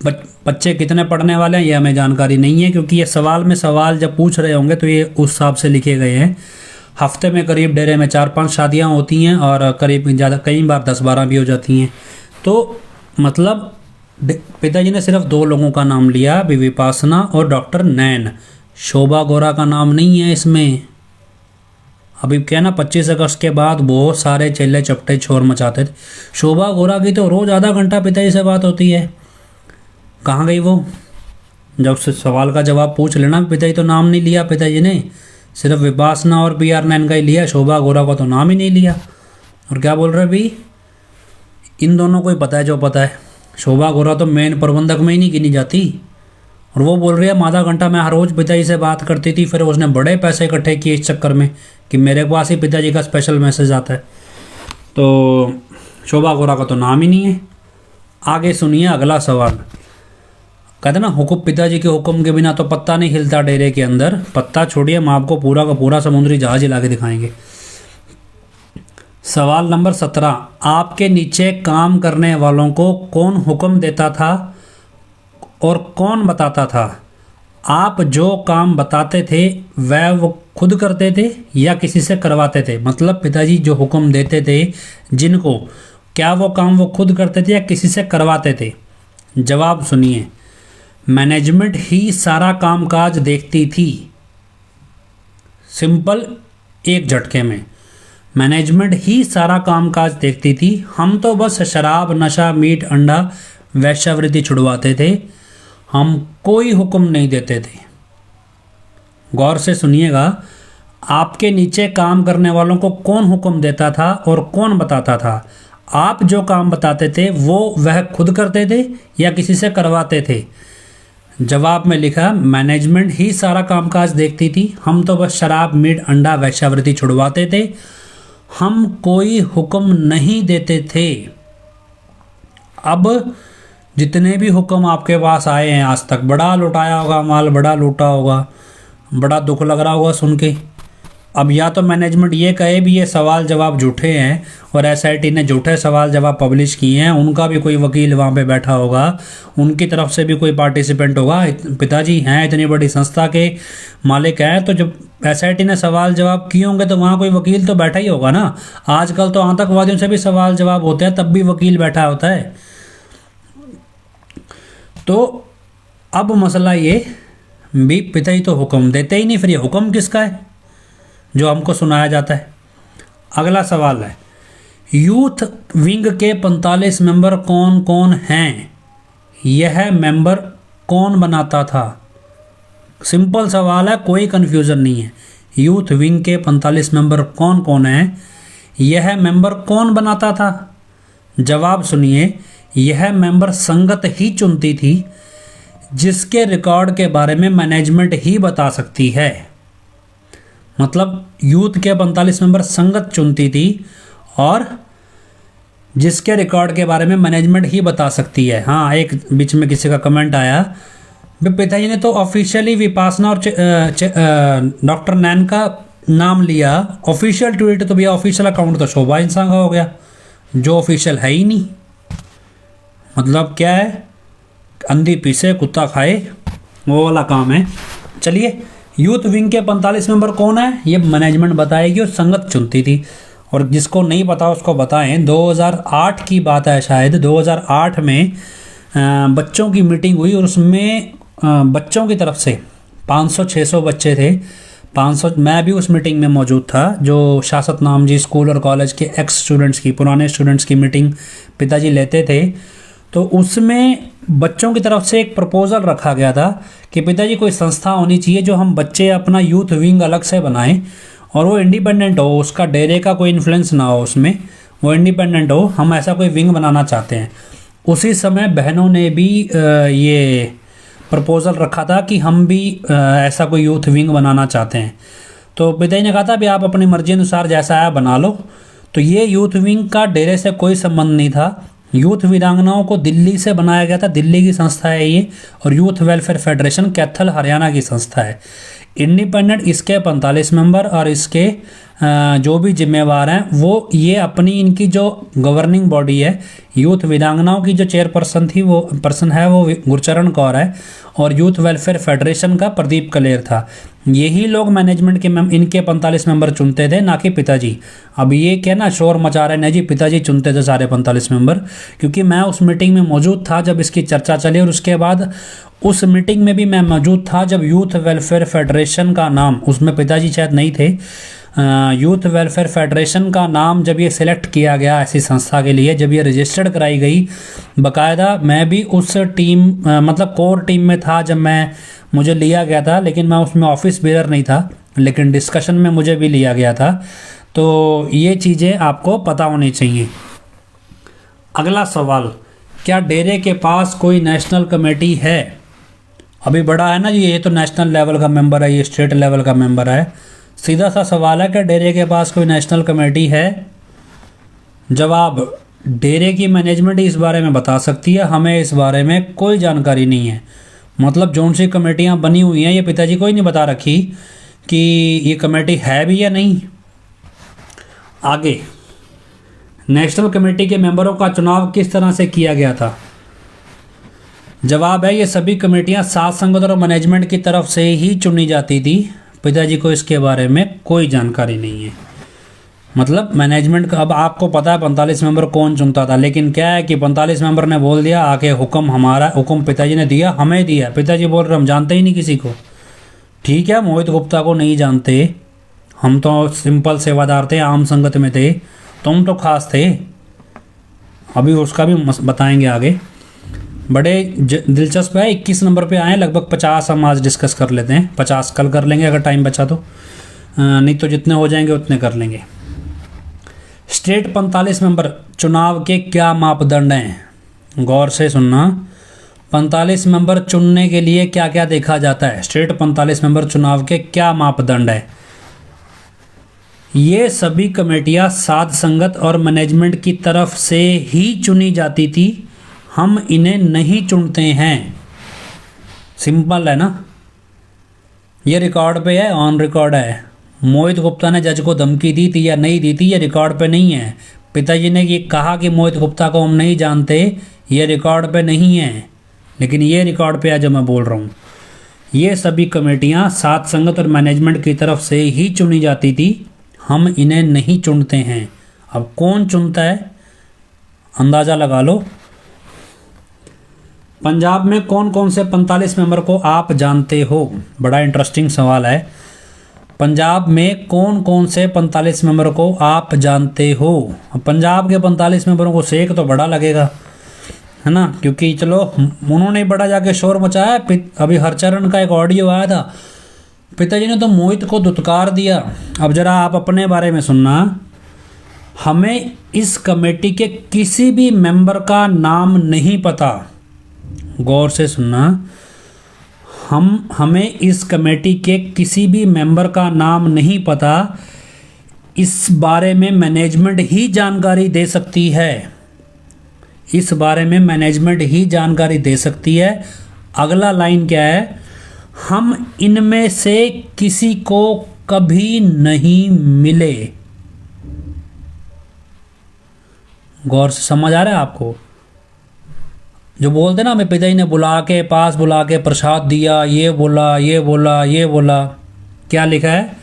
बच्चे कितने पढ़ने वाले हैं ये हमें जानकारी नहीं है, क्योंकि ये सवाल में सवाल जब पूछ रहे होंगे तो ये उस हिसाब से लिखे गए हैं। हफ्ते में करीब डेरे में 4-5 शादियां होती हैं और करीब ज़्यादा कई बार 10-12 भी हो जाती हैं। तो मतलब पिताजी ने सिर्फ 2 लोगों का नाम लिया, विपासना और डॉक्टर नैन। शोभा गोरा का नाम नहीं है इसमें। अभी क्या ना 25 अगस्त के बाद बहुत सारे चेले चपटे शोर मचाते थे। शोभा गोरा की तो रोज़ आधा घंटा पिताजी से बात होती है, कहाँ गई वो? जब उससे सवाल का जवाब पूछ लेना, पिताजी तो नाम नहीं लिया पिताजी ने, सिर्फ विपासना और PR नैन का ही लिया, शोभा गोरा का तो नाम ही नहीं लिया। और क्या बोल रहे भाई, इन दोनों को ही पता है जो पता है। शोभा गोरा तो मेन प्रबंधक में ही नहीं गिनी जाती, और वो बोल रही है आधा घंटा मैं हर रोज़ पिताजी से बात करती थी, फिर उसने बड़े पैसे इकट्ठे किए इस चक्कर में कि मेरे पास ही पिताजी का स्पेशल मैसेज आता है। तो शोभा गोरा का तो नाम ही नहीं है। आगे सुनिए अगला सवाल। कहते ना हुक्म, पिताजी के हुक्म के बिना तो पत्ता नहीं हिलता डेरे के अंदर। पत्ता छोड़िए, हम आपको पूरा का पूरा समुद्री जहाज हिला के दिखाएंगे। सवाल नंबर 17, आपके नीचे काम करने वालों को कौन हुक्म देता था और कौन बताता था? आप जो काम बताते थे वह वो खुद करते थे या किसी से करवाते थे? मतलब पिताजी जो हुक्म देते थे जिनको, क्या वो काम वो खुद करते थे या किसी से करवाते थे? जवाब सुनिए, मैनेजमेंट ही सारा कामकाज देखती थी। सिंपल, एक झटके में मैनेजमेंट ही सारा कामकाज देखती थी, हम तो बस शराब, नशा, मीट, अंडा, वेश्यावृत्ति छुड़वाते थे, हम कोई हुक्म नहीं देते थे। गौर से सुनिएगा, आपके नीचे काम करने वालों को कौन हुक्म देता था और कौन बताता था? आप जो काम बताते थे वो वह खुद करते थे या किसी से करवाते थे? जवाब में लिखा, मैनेजमेंट ही सारा कामकाज देखती थी, हम तो बस शराब, मीट, अंडा, वेश्यावृत्ति छुड़वाते थे, हम कोई हुक्म नहीं देते थे। अब जितने भी हुक्म आपके पास आए हैं आज तक, बड़ा लुटाया होगा माल, बड़ा लूटा होगा, बड़ा दुख लग रहा होगा सुन के। अब या तो मैनेजमेंट ये कहे भी ये सवाल जवाब झूठे हैं और एसआईटी ने झूठे सवाल जवाब पब्लिश किए हैं, उनका भी कोई वकील वहाँ पे बैठा होगा, उनकी तरफ से भी कोई पार्टिसिपेंट होगा, पिताजी हैं इतनी बड़ी संस्था के मालिक हैं, तो जब एसआईटी ने सवाल जवाब किए होंगे तो वहाँ कोई वकील तो बैठा ही होगा ना। आजकल तो आतंकवादियों से भी सवाल जवाब होते हैं, तब भी वकील बैठा होता है। तो अब मसला ये भी, पिताजी तो हुक्म देते ही नहीं, फिर ये हुक्म किसका है जो हमको सुनाया जाता है? अगला सवाल है, यूथ विंग के 45 मेंबर कौन कौन हैं? यह मेंबर कौन बनाता था? सिंपल सवाल है, कोई कंफ्यूजन नहीं है। यूथ विंग के 45 मेंबर कौन कौन हैं? यह मेंबर कौन बनाता था? जवाब सुनिए, यह मेंबर संगत ही चुनती थी, जिसके रिकॉर्ड के बारे में मैनेजमेंट ही बता सकती है। मतलब यूथ के 45 मेंबर संगत चुनती थी और जिसके रिकॉर्ड के बारे में मैनेजमेंट ही बता सकती है। हाँ, एक बीच में किसी का कमेंट आया, पिताजी ने तो ऑफिशियली विपासना और डॉक्टर नैन का नाम लिया, ऑफिशियल ट्वीट तो भैया ऑफिशियल अकाउंट तो शोभा इंसान का हो गया, जो ऑफिशियल है ही नहीं। मतलब क्या है, अंधी पीसे कुत्ता खाए, वो वाला काम है। चलिए, यूथ विंग के 45 मेंबर कौन है ये मैनेजमेंट बताएगी और संगत चुनती थी। और जिसको नहीं पता उसको बताएं, 2008 की बात है शायद, 2008 में बच्चों की मीटिंग हुई और उसमें बच्चों की तरफ से 500-600 बच्चे थे, 500, मैं भी उस मीटिंग में मौजूद था, जो शासत नामजी स्कूल और कॉलेज के एक्स स्टूडेंट्स की, पुराने स्टूडेंट्स की मीटिंग पिताजी लेते थे। तो उसमें बच्चों की तरफ से एक प्रपोजल रखा गया था कि पिताजी कोई संस्था होनी चाहिए जो हम बच्चे अपना यूथ विंग अलग से बनाएं और वो इंडिपेंडेंट हो, उसका डेरे का कोई इन्फ्लुएंस ना हो उसमें, वो इंडिपेंडेंट हो, हम ऐसा कोई विंग बनाना चाहते हैं। उसी समय बहनों ने भी ये प्रपोजल रखा था कि हम भी ऐसा कोई यूथ विंग बनाना चाहते हैं। तो पिताजी ने कहा था भी आप अपनी मर्जी अनुसार जैसा आया बना लो। तो ये यूथ विंग का डेरे से कोई संबंध नहीं था, यूथ वीरांगनाओं को दिल्ली से बनाया गया था, दिल्ली की संस्था है ये, और youth welfare federation Kaithal Haryana की संस्था है। इंडिपेंडेंट इसके 45 मेंबर और इसके जो भी जिम्मेवार हैं वो ये अपनी, इनकी जो गवर्निंग बॉडी है, यूथ वीरांगनाओं की जो चेयरपर्सन थी, वो पर्सन है वो गुरचरण कौर है, और यूथ वेलफेयर फेडरेशन का प्रदीप कलेर था। यही लोग मैनेजमेंट के इनके 45 मेंबर चुनते थे, ना कि पिताजी। अब ये क्या ना शोर मचा रहे हैं जी पिताजी चुनते थे सारे 45 मेंबर, क्योंकि मैं उस मीटिंग में मौजूद था जब इसकी चर्चा चली, और उसके बाद उस मीटिंग में भी मैं मौजूद था जब यूथ वेलफेयर फेडरेशन का नाम, उसमें पिताजी शायद नहीं थे, यूथ वेलफेयर फेडरेशन का नाम जब ये सिलेक्ट किया गया ऐसी संस्था के लिए, जब ये रजिस्टर्ड कराई गई, बाकायदा मैं भी उस टीम मतलब कोर टीम में था जब मुझे लिया गया था, लेकिन मैं उसमें ऑफिस बेयर नहीं था, लेकिन डिस्कशन में मुझे भी लिया गया था। तो ये चीज़ें आपको पता होनी चाहिए। अगला सवाल, क्या डेरे के पास कोई नेशनल कमेटी है? अभी बड़ा है ना जी, ये तो नेशनल लेवल का मेंबर है, ये स्टेट लेवल का मेंबर है। सीधा सा सवाल है, क्या डेरे के पास कोई नेशनल कमेटी है? जवाब, डेरे की मैनेजमेंट इस बारे में बता सकती है, हमें इस बारे में कोई जानकारी नहीं है। मतलब जो सी कमेटियां बनी हुई हैं ये पिताजी को ही नहीं बता रखी कि ये कमेटी है भी या नहीं। आगे, नेशनल कमेटी के मेंबरों का चुनाव किस तरह से किया गया था? जवाब है, ये सभी कमेटियां साथ संगत और मैनेजमेंट की तरफ से ही चुनी जाती थी, पिताजी को इसके बारे में कोई जानकारी नहीं है। मतलब मैनेजमेंट का, अब आपको पता है 45 मेंबर कौन चुनता था, लेकिन क्या है कि 45 मेंबर ने बोल दिया आके हुक्म हमारा, हुक्म पिताजी ने दिया, हमें दिया, पिताजी बोल रहे हम जानते ही नहीं किसी को। ठीक है, मोहित गुप्ता को नहीं जानते, हम तो सिंपल सेवादार थे, आम संगत में थे, तुम तो खास थे। अभी उसका भी बताएंगे आगे। बड़े दिलचस्प है। 21 नंबर पे आए, लगभग 50 हम आज डिस्कस कर लेते हैं। 50 कल कर लेंगे अगर टाइम बचा तो, नहीं तो जितने हो जाएंगे उतने कर लेंगे। स्टेट 45 मेंबर चुनाव के क्या मापदंड हैं? गौर से सुनना। 45 मेंबर चुनने के लिए क्या क्या देखा जाता है? स्टेट 45 मेंबर चुनाव के क्या मापदंड है? ये सभी कमेटियां साध संगत और मैनेजमेंट की तरफ से ही चुनी जाती थी, हम इन्हें नहीं चुनते हैं। सिंपल है ना, ये रिकॉर्ड पे है, ऑन रिकॉर्ड है। मोहित गुप्ता ने जज को धमकी दी थी या नहीं दी थी, ये रिकॉर्ड पे नहीं है। पिताजी ने ये कहा कि मोहित गुप्ता को हम नहीं जानते, ये रिकॉर्ड पे नहीं है, लेकिन ये रिकॉर्ड पे है जो मैं बोल रहा हूँ। ये सभी कमेटियाँ साध संगत और मैनेजमेंट की तरफ से ही चुनी जाती थी, हम इन्हें नहीं चुनते हैं। अब कौन चुनता है अंदाज़ा लगा लो। पंजाब में कौन कौन से 45 मेंबर को आप जानते हो? बड़ा इंटरेस्टिंग सवाल है। पंजाब में कौन कौन से 45 मेंबर को आप जानते हो? पंजाब के 45 मेंबरों को सेक तो बड़ा लगेगा, है ना, क्योंकि चलो उन्होंने बड़ा जाके शोर मचाया। अभी हरचरण का एक ऑडियो आया था, पिताजी ने तो मोहित को दुत्कार दिया। अब जरा आप अपने बारे में सुनना। हमें इस कमेटी के किसी भी मेंबर का नाम नहीं पता। गौर से सुनना। हमें इस कमेटी के किसी भी मेंबर का नाम नहीं पता। इस बारे में मैनेजमेंट ही जानकारी दे सकती है। इस बारे में मैनेजमेंट ही जानकारी दे सकती है। अगला लाइन क्या है? हम इनमें से किसी को कभी नहीं मिले। गौर से समझ आ रहा है आपको? जो बोलते ना, हमें पिताजी ने बुला के पास बुला के प्रसाद दिया, ये बोला ये बोला ये बोला। क्या लिखा है?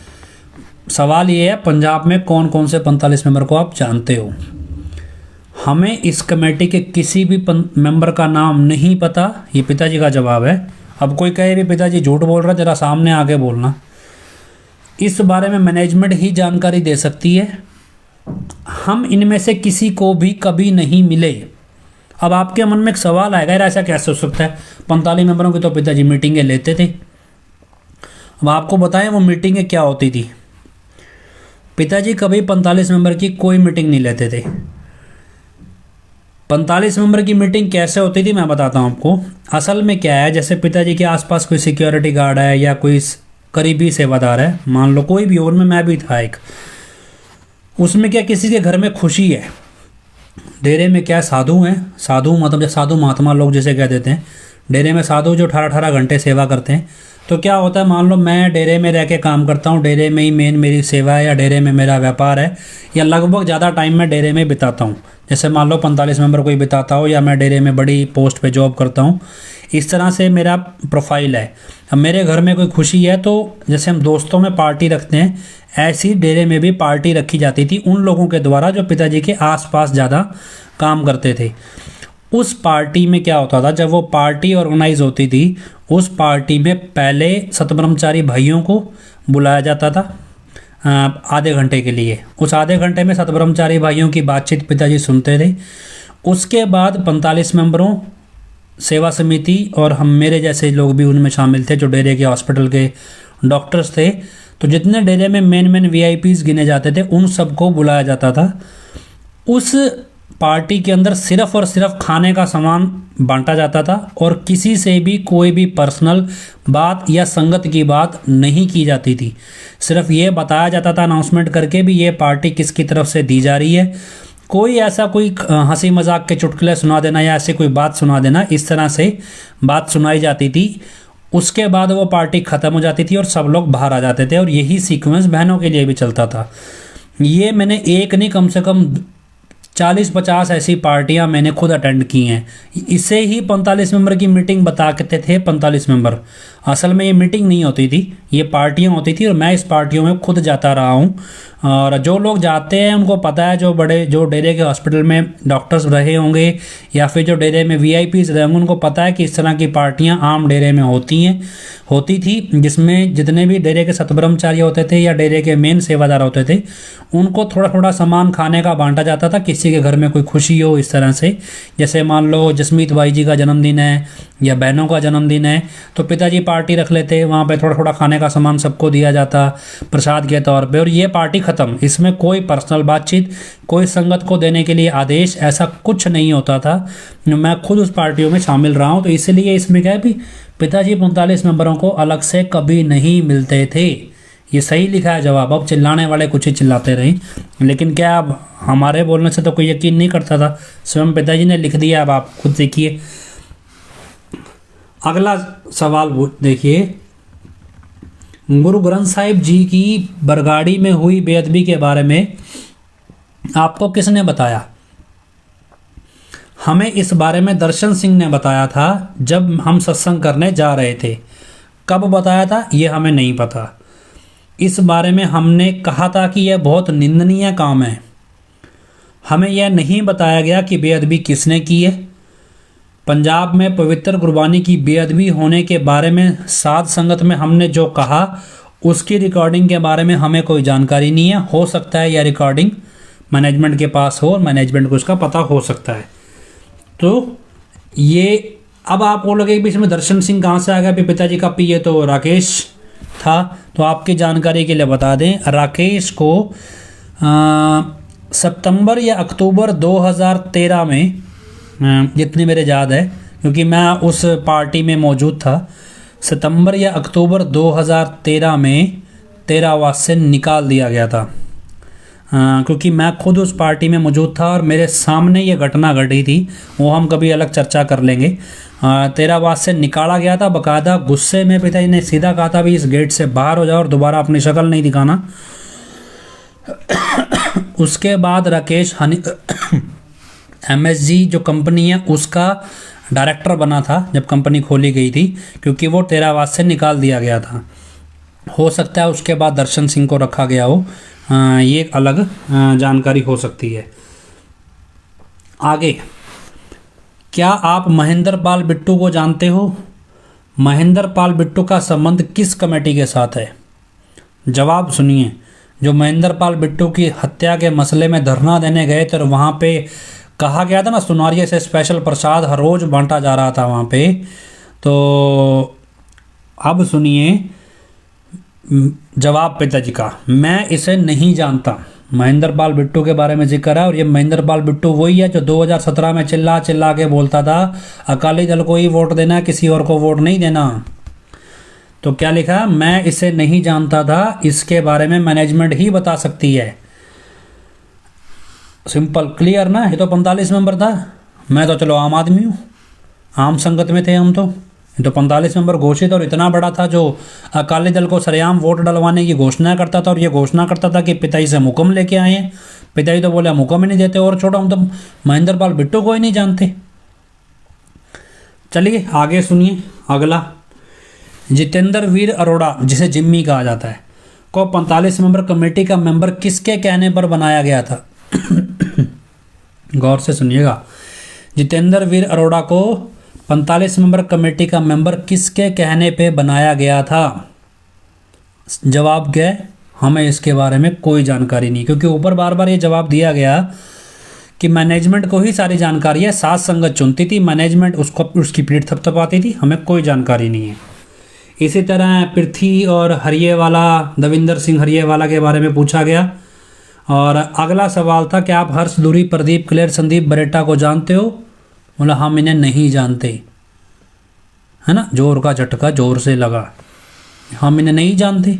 सवाल ये है, पंजाब में कौन कौन से 45 मेंबर को आप जानते हो? हमें इस कमेटी के किसी भी मेंबर का नाम नहीं पता, ये पिताजी का जवाब है। अब कोई कहे भी पिताजी झूठ बोल रहा है, जरा सामने आके बोलना। इस बारे में मैनेजमेंट ही जानकारी दे सकती है। हम इनमें से किसी को भी कभी नहीं मिले। अब आपके मन में एक सवाल आएगा, यार ऐसा कैसे हो सकता है? 45 मेंबरों की तो पिताजी मीटिंगें लेते थे। अब आपको बताएं वो मीटिंगें क्या होती थी। पिताजी कभी 45 मेंबर की कोई मीटिंग नहीं लेते थे। 45 मेंबर की मीटिंग कैसे होती थी मैं बताता हूँ आपको। असल में क्या है, जैसे पिताजी के आसपास कोई सिक्योरिटी गार्ड है या कोई करीबी सेवादार है, मान लो कोई भी, और में मैं भी था एक, उसमें क्या किसी के घर में खुशी है, डेरे में क्या साधु हैं, साधु मतलब जो साधु महात्मा लोग जैसे कह देते हैं, डेरे में साधु जो 18-18 घंटे सेवा करते हैं। तो क्या होता है, मान लो मैं डेरे में रह के काम करता हूँ, डेरे में ही मेन मेरी सेवा है या डेरे में मेरा व्यापार है, या लगभग ज़्यादा टाइम मैं डेरे में बिताता हूँ। जैसे मान लो 45 मेंबर कोई बिताता हो, या मैं डेरे में बड़ी पोस्ट पे जॉब करता हूँ, इस तरह से मेरा प्रोफाइल है। अब मेरे घर में कोई खुशी है तो जैसे हम दोस्तों में पार्टी रखते हैं, ऐसी डेरे में भी पार्टी रखी जाती थी उन लोगों के द्वारा जो पिताजी के आसपास ज़्यादा काम करते थे। उस पार्टी में क्या होता था, जब वो पार्टी ऑर्गेनाइज होती थी, उस पार्टी में पहले सतब्रह्मचारी भाइयों को बुलाया जाता था आधे घंटे के लिए। उस आधे घंटे में सतब्रह्मचारी भाइयों की बातचीत पिताजी सुनते थे। उसके बाद 45 मेंबरों, सेवा समिति और हम मेरे जैसे लोग भी उनमें शामिल थे जो डेरे के हॉस्पिटल के डॉक्टर्स थे। तो जितने डेरे में मेन वीआईपीज गिने जाते थे उन सबको बुलाया जाता था। उस पार्टी के अंदर सिर्फ और सिर्फ खाने का सामान बांटा जाता था और किसी से भी कोई भी पर्सनल बात या संगत की बात नहीं की जाती थी। सिर्फ ये बताया जाता था अनाउंसमेंट करके भी ये पार्टी किसकी तरफ से दी जा रही है। कोई ऐसा कोई हंसी मजाक के चुटकुले सुना देना या ऐसे कोई बात सुना देना, इस तरह से बात सुनाई जाती थी। उसके बाद वो पार्टी ख़त्म हो जाती थी और सब लोग बाहर आ जाते थे। और यही सीक्वेंस बहनों के लिए भी चलता था। ये मैंने एक नहीं कम से कम 40-50 ऐसी पार्टियां मैंने खुद अटेंड की हैं। इसे ही 45 मेंबर की मीटिंग बता के थे 45 मेंबर। असल में ये मीटिंग नहीं होती थी, ये पार्टियां होती थी, और मैं इस पार्टियों में खुद जाता रहा हूँ। और जो लोग जाते हैं उनको पता है, जो डेरे के हॉस्पिटल में डॉक्टर्स रहे होंगे या फिर जो डेरे में वीआईपीज रहे होंगे, उनको पता है कि इस तरह की पार्टियां आम डेरे में होती थी, जिसमें जितने भी डेरे के सतब्रह्मचारी होते थे या डेरे के मेन सेवादार होते थे, उनको थोड़ा थोड़ा सामान खाने का बांटा जाता था। किसी के घर में कोई खुशी हो इस तरह से, जैसे मान लो जसमीत भाई जी का जन्मदिन है या बहनों का जन्मदिन है, तो पिताजी पार्टी रख लेते, वहाँ पे थोड़ा थोड़ा खाने का सामान सबको दिया जाता प्रसाद के तौर पे, और ये पार्टी ख़त्म। इसमें कोई पर्सनल बातचीत, कोई संगत को देने के लिए आदेश, ऐसा कुछ नहीं होता था। मैं खुद उस पार्टियों में शामिल रहा हूँ, तो इसलिए इसमें क्या है भी पिताजी 45 मेंबरों को अलग से कभी नहीं मिलते थे। ये सही लिखा है जवाब। अब चिल्लाने वाले कुछ ही चिल्लाते रहे, लेकिन क्या अब हमारे बोलने से तो कोई यकीन नहीं करता था, स्वयं पिताजी ने लिख दिया। अब आप खुद देखिए। अगला सवाल देखिए, गुरु ग्रंथ साहिब जी की बरगाड़ी में हुई बेअदबी के बारे में आपको किसने बताया? हमें इस बारे में दर्शन सिंह ने बताया था जब हम सत्संग करने जा रहे थे। कब बताया था ये हमें नहीं पता। इस बारे में हमने कहा था कि यह बहुत निंदनीय काम है। हमें यह नहीं बताया गया कि बेअदबी किसने की है। पंजाब में पवित्र गुरबानी की बेअदबी होने के बारे में साध संगत में हमने जो कहा उसकी रिकॉर्डिंग के बारे में हमें कोई जानकारी नहीं है। हो सकता है यह रिकॉर्डिंग मैनेजमेंट के पास हो और मैनेजमेंट को उसका पता हो सकता है। तो ये अब आप बोलोगे कि इसमें दर्शन सिंह कहाँ से आ गया? पिताजी का पीए तो राकेश था। तो आपकी जानकारी के लिए बता दें, राकेश को सितंबर या अक्टूबर 2013 में, जितनी मेरे याद है क्योंकि मैं उस पार्टी में मौजूद था, सितंबर या अक्टूबर 2013 में तेरावास से निकाल दिया गया था। क्योंकि मैं खुद उस पार्टी में मौजूद था और मेरे सामने ये घटना घटी थी, वो हम कभी अलग चर्चा कर लेंगे। तेरावास से निकाला गया था। बाकायदा गुस्से में पिताजी ने सीधा कहा था भी इस गेट से बाहर हो जाओ और दोबारा अपनी शक्ल नहीं दिखाना। उसके बाद राकेश MSG जो कंपनी है उसका डायरेक्टर बना था जब कंपनी खोली गई थी, क्योंकि वो तेरावास से निकाल दिया गया था। हो सकता है उसके बाद दर्शन सिंह को रखा गया हो, ये एक अलग जानकारी हो सकती है। आगे, क्या आप महेंद्र पाल बिट्टू को जानते हो? महेंद्र पाल बिट्टू का संबंध किस कमेटी के साथ है? जवाब सुनिए। जो महेंद्र पाल बिट्टू की हत्या के मसले में धरना देने गए थे और वहाँ पे कहा गया था ना सुनारिया से स्पेशल प्रसाद हर रोज बांटा जा रहा था वहाँ पे, तो अब सुनिए जवाब पिताजी का। मैं इसे नहीं जानता। महेंद्र पाल बिट्टू के बारे में जिक्र है और ये महेंद्र पाल बिट्टू वही है जो 2017 में चिल्ला चिल्ला के बोलता था अकाली दल को ही वोट देना, किसी और को वोट नहीं देना। तो क्या लिखा? मैं इसे नहीं जानता था, इसके बारे में मैनेजमेंट ही बता सकती है। सिंपल, क्लियर ना? ये तो 45 मेंबर था, मैं तो चलो आम आदमी हूँ, आम संगत में थे हम तो। ये तो 45 मेंबर घोषित और इतना बड़ा था जो अकाली दल को सरेआम वोट डलवाने की घोषणा करता था और ये घोषणा करता था कि पिताजी से हुक्म लेके आए हैं। पिताजी तो बोले हम हुक्म ही नहीं देते, और छोड़ो हम तो महेंद्र पाल बिट्टू को ही नहीं जानते। चलिए आगे सुनिए। अगला, जितेंद्र वीर अरोड़ा जिसे जिम्मी कहा जाता है को 45 मेंबर कमेटी का मेंबर किसके कहने पर बनाया गया था? गौर से सुनिएगा। जितेंद्र वीर अरोड़ा को 45 मेंबर कमेटी का मेंबर किसके कहने पे बनाया गया था? जवाब क्या है? हमें इसके बारे में कोई जानकारी नहीं, क्योंकि ऊपर बार बार ये जवाब दिया गया कि मैनेजमेंट को ही सारी जानकारी है, सात संगत चुनती थी, मैनेजमेंट उसको उसकी पीठ थपथपाती थी, हमें कोई जानकारी नहीं है। इसी तरह पृथ्वी और हरियेवाला, दविंदर सिंह हरियेवाला के बारे में पूछा गया। और अगला सवाल था कि आप हर्ष दूरी, प्रदीप क्लेर, संदीप बरेटा को जानते हो? बोला हम इन्हें नहीं जानते, है ना? जोर का झटका जोर से लगा, हम इन्हें नहीं जानते।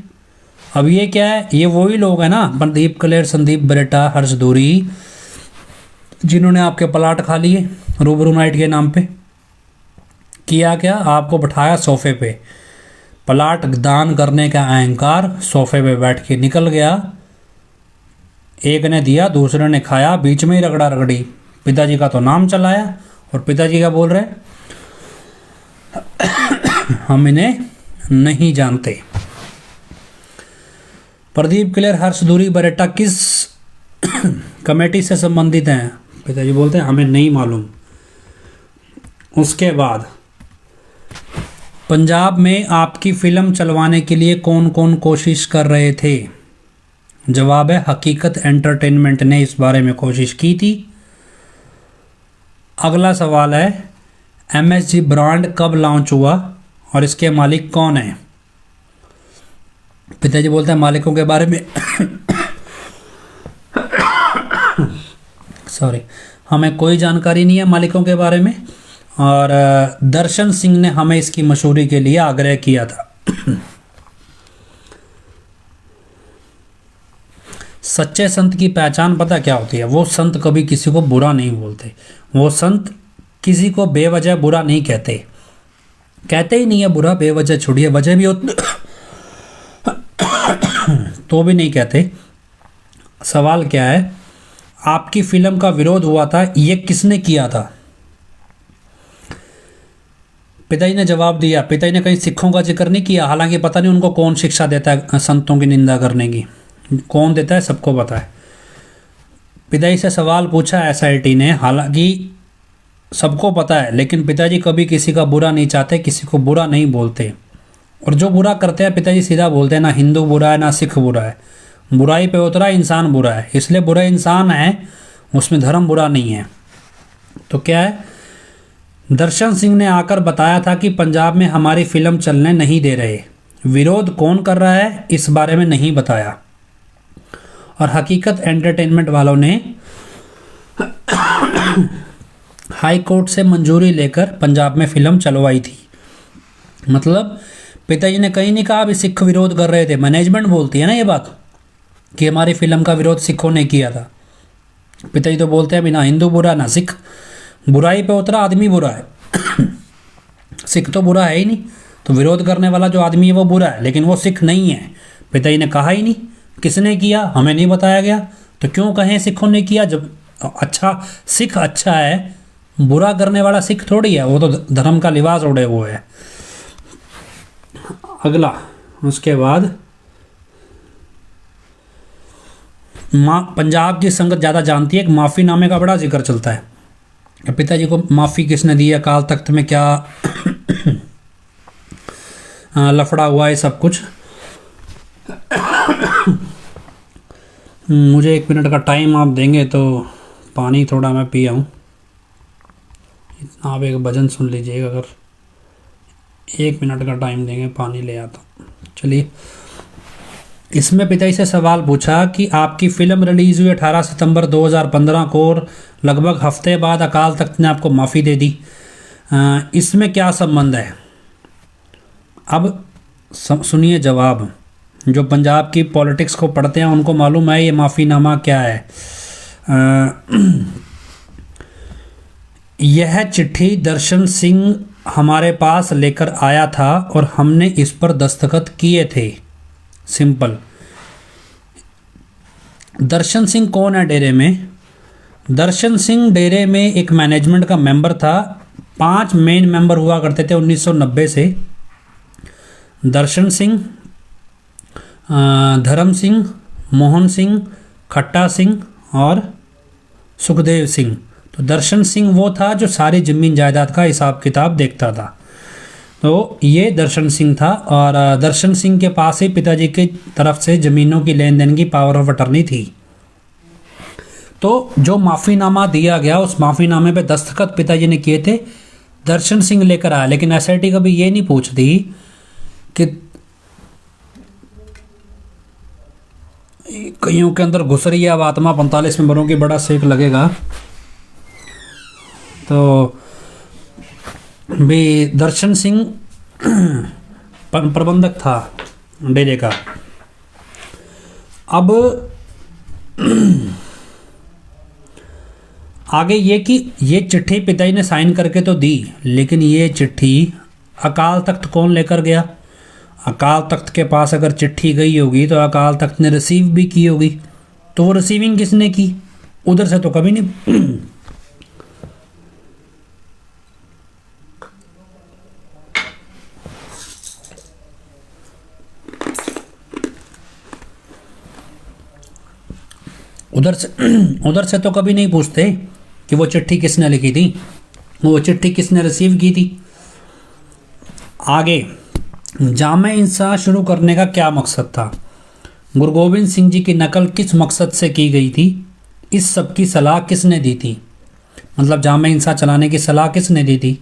अब ये क्या है? ये वही लोग हैं ना, प्रदीप क्लेर, संदीप बरेटा, हर्ष दूरी, जिन्होंने आपके प्लाट खा लिए रूबरू नाइट के नाम पे। किया क्या? आपको बैठाया सोफे पे, प्लाट दान करने का अहंकार, सोफे पे बैठ के निकल गया। एक ने दिया, दूसरे ने खाया, बीच में ही रगड़ा रगड़ी। पिताजी का तो नाम चलाया और पिताजी क्या बोल रहे, हम इन्हें नहीं जानते। प्रदीप क्लियर हर्षदूरी बरेटा किस कमेटी से संबंधित हैं? पिताजी बोलते हैं हमें नहीं मालूम। उसके बाद पंजाब में आपकी फिल्म चलवाने के लिए कौन कौन कोशिश कर रहे थे? जवाब है हकीकत एंटरटेनमेंट ने इस बारे में कोशिश की थी। अगला सवाल है MSG ब्रांड कब लॉन्च हुआ और इसके मालिक कौन हैं? पिताजी बोलते हैं मालिकों के बारे में सॉरी, हमें कोई जानकारी नहीं है मालिकों के बारे में, और दर्शन सिंह ने हमें इसकी मशहूरी के लिए आग्रह किया था। सच्चे संत की पहचान पता क्या होती है? वो संत कभी किसी को बुरा नहीं बोलते, वो संत किसी को बेवजह बुरा नहीं कहते, कहते ही नहीं है बुरा, बेवजह छोड़िए, वजह भी होती तो भी नहीं कहते। सवाल क्या है, आपकी फिल्म का विरोध हुआ था, ये किसने किया था? पिताजी ने जवाब दिया, पिताजी ने कहीं सिखों का जिक्र नहीं किया, हालांकि पता नहीं उनको कौन शिक्षा देता है संतों की निंदा करने की, कौन देता है सबको पता है। पिताजी से सवाल पूछा SIT ने, हालांकि सबको पता है, लेकिन पिताजी कभी किसी का बुरा नहीं चाहते, किसी को बुरा नहीं बोलते, और जो बुरा करते हैं पिताजी सीधा बोलते हैं, ना हिंदू बुरा है ना सिख बुरा है, बुराई पे उतरा इंसान बुरा है, इसलिए बुरा इंसान है, उसमें धर्म बुरा नहीं है। तो क्या है, दर्शन सिंह ने आकर बताया था कि पंजाब में हमारी फिल्म चलने नहीं दे रहे, विरोध कौन कर रहा है इस बारे में नहीं बताया, और हकीकत एंटरटेनमेंट वालों ने हाई कोर्ट से मंजूरी लेकर पंजाब में फिल्म चलवाई थी। मतलब पिताजी ने कहीं नहीं कहा अभी सिख विरोध कर रहे थे, मैनेजमेंट बोलती है ना ये बात कि हमारी फिल्म का विरोध सिखों ने किया था। पिताजी तो बोलते हैं अभी ना हिंदू बुरा ना सिख, बुराई पे उतरा आदमी बुरा है सिख तो बुरा है ही नहीं, तो विरोध करने वाला जो आदमी है वो बुरा है, लेकिन वो सिख नहीं है। पिताजी ने कहा ही नहीं, किसने किया हमें नहीं बताया गया, तो क्यों कहें सिखों ने किया, जब अच्छा सिख अच्छा है, बुरा करने वाला सिख थोड़ी है, वो तो धर्म का लिबास ओढ़े हुए है। अगला, उसके बाद पंजाब की संगत ज़्यादा जानती है, एक माफ़ीनामे का बड़ा जिक्र चलता है। पिताजी को माफ़ी किसने दी, अकाल तख्त में क्या लफड़ा हुआ है, सब कुछ। मुझे 1 मिनट का टाइम आप देंगे तो पानी थोड़ा मैं पी आऊँ, आप एक भजन सुन लीजिएगा, अगर 1 मिनट का टाइम देंगे पानी ले आता हूँ। चलिए, इसमें पिताजी से सवाल पूछा कि आपकी फिल्म रिलीज़ हुई 18 सितंबर 2015 को और लगभग हफ्ते बाद अकाल तख्त ने आपको माफ़ी दे दी, इसमें क्या संबंध है? अब सुनिए जवाब, जो पंजाब की पॉलिटिक्स को पढ़ते हैं उनको मालूम है ये माफ़ीनामा क्या है। यह चिट्ठी दर्शन सिंह हमारे पास लेकर आया था और हमने इस पर दस्तखत किए थे, सिंपल। दर्शन सिंह कौन है डेरे में? दर्शन सिंह डेरे में एक मैनेजमेंट का मेंबर था, 5 मेन मेंबर हुआ करते थे 1990 से, दर्शन सिंह, धर्म सिंह, मोहन सिंह, खट्टा सिंह और सुखदेव सिंह। तो दर्शन सिंह वो था जो सारी ज़मीन जायदाद का हिसाब किताब देखता था, तो ये दर्शन सिंह था, और दर्शन सिंह के पास ही पिताजी की तरफ से ज़मीनों की लेन देन की पावर ऑफ अटर्नी थी। तो जो माफ़ीनामा दिया गया, उस माफ़ीनामे पे दस्तखत पिताजी ने किए थे, दर्शन सिंह लेकर आया। लेकिन SIT कभी ये नहीं पूछती कि कईयों के अंदर घुस रही है अब आत्मा, 45 मेंबरों की बड़ा सेक लगेगा, तो भी दर्शन सिंह प्रबंधक था डेरे का। अब आगे ये कि ये चिट्ठी पिताजी ने साइन करके तो दी, लेकिन ये चिट्ठी अकाल तख्त कौन लेकर गया? अकाल तख्त के पास अगर चिट्ठी गई होगी तो अकाल तख्त ने रिसीव भी की होगी, तो वो रिसीविंग किसने की? उधर से तो कभी नहीं। उधर से तो कभी नहीं पूछते कि वो चिट्ठी किसने लिखी थी, वो चिट्ठी किसने रिसीव की थी। आगे, जामे इंसाफ शुरू करने का क्या मकसद था? गुरु गोविंद सिंह जी की नकल किस मकसद से की गई थी? इस सब की सलाह किसने दी थी? मतलब जामे इंसाफ चलाने की सलाह किसने दी थी?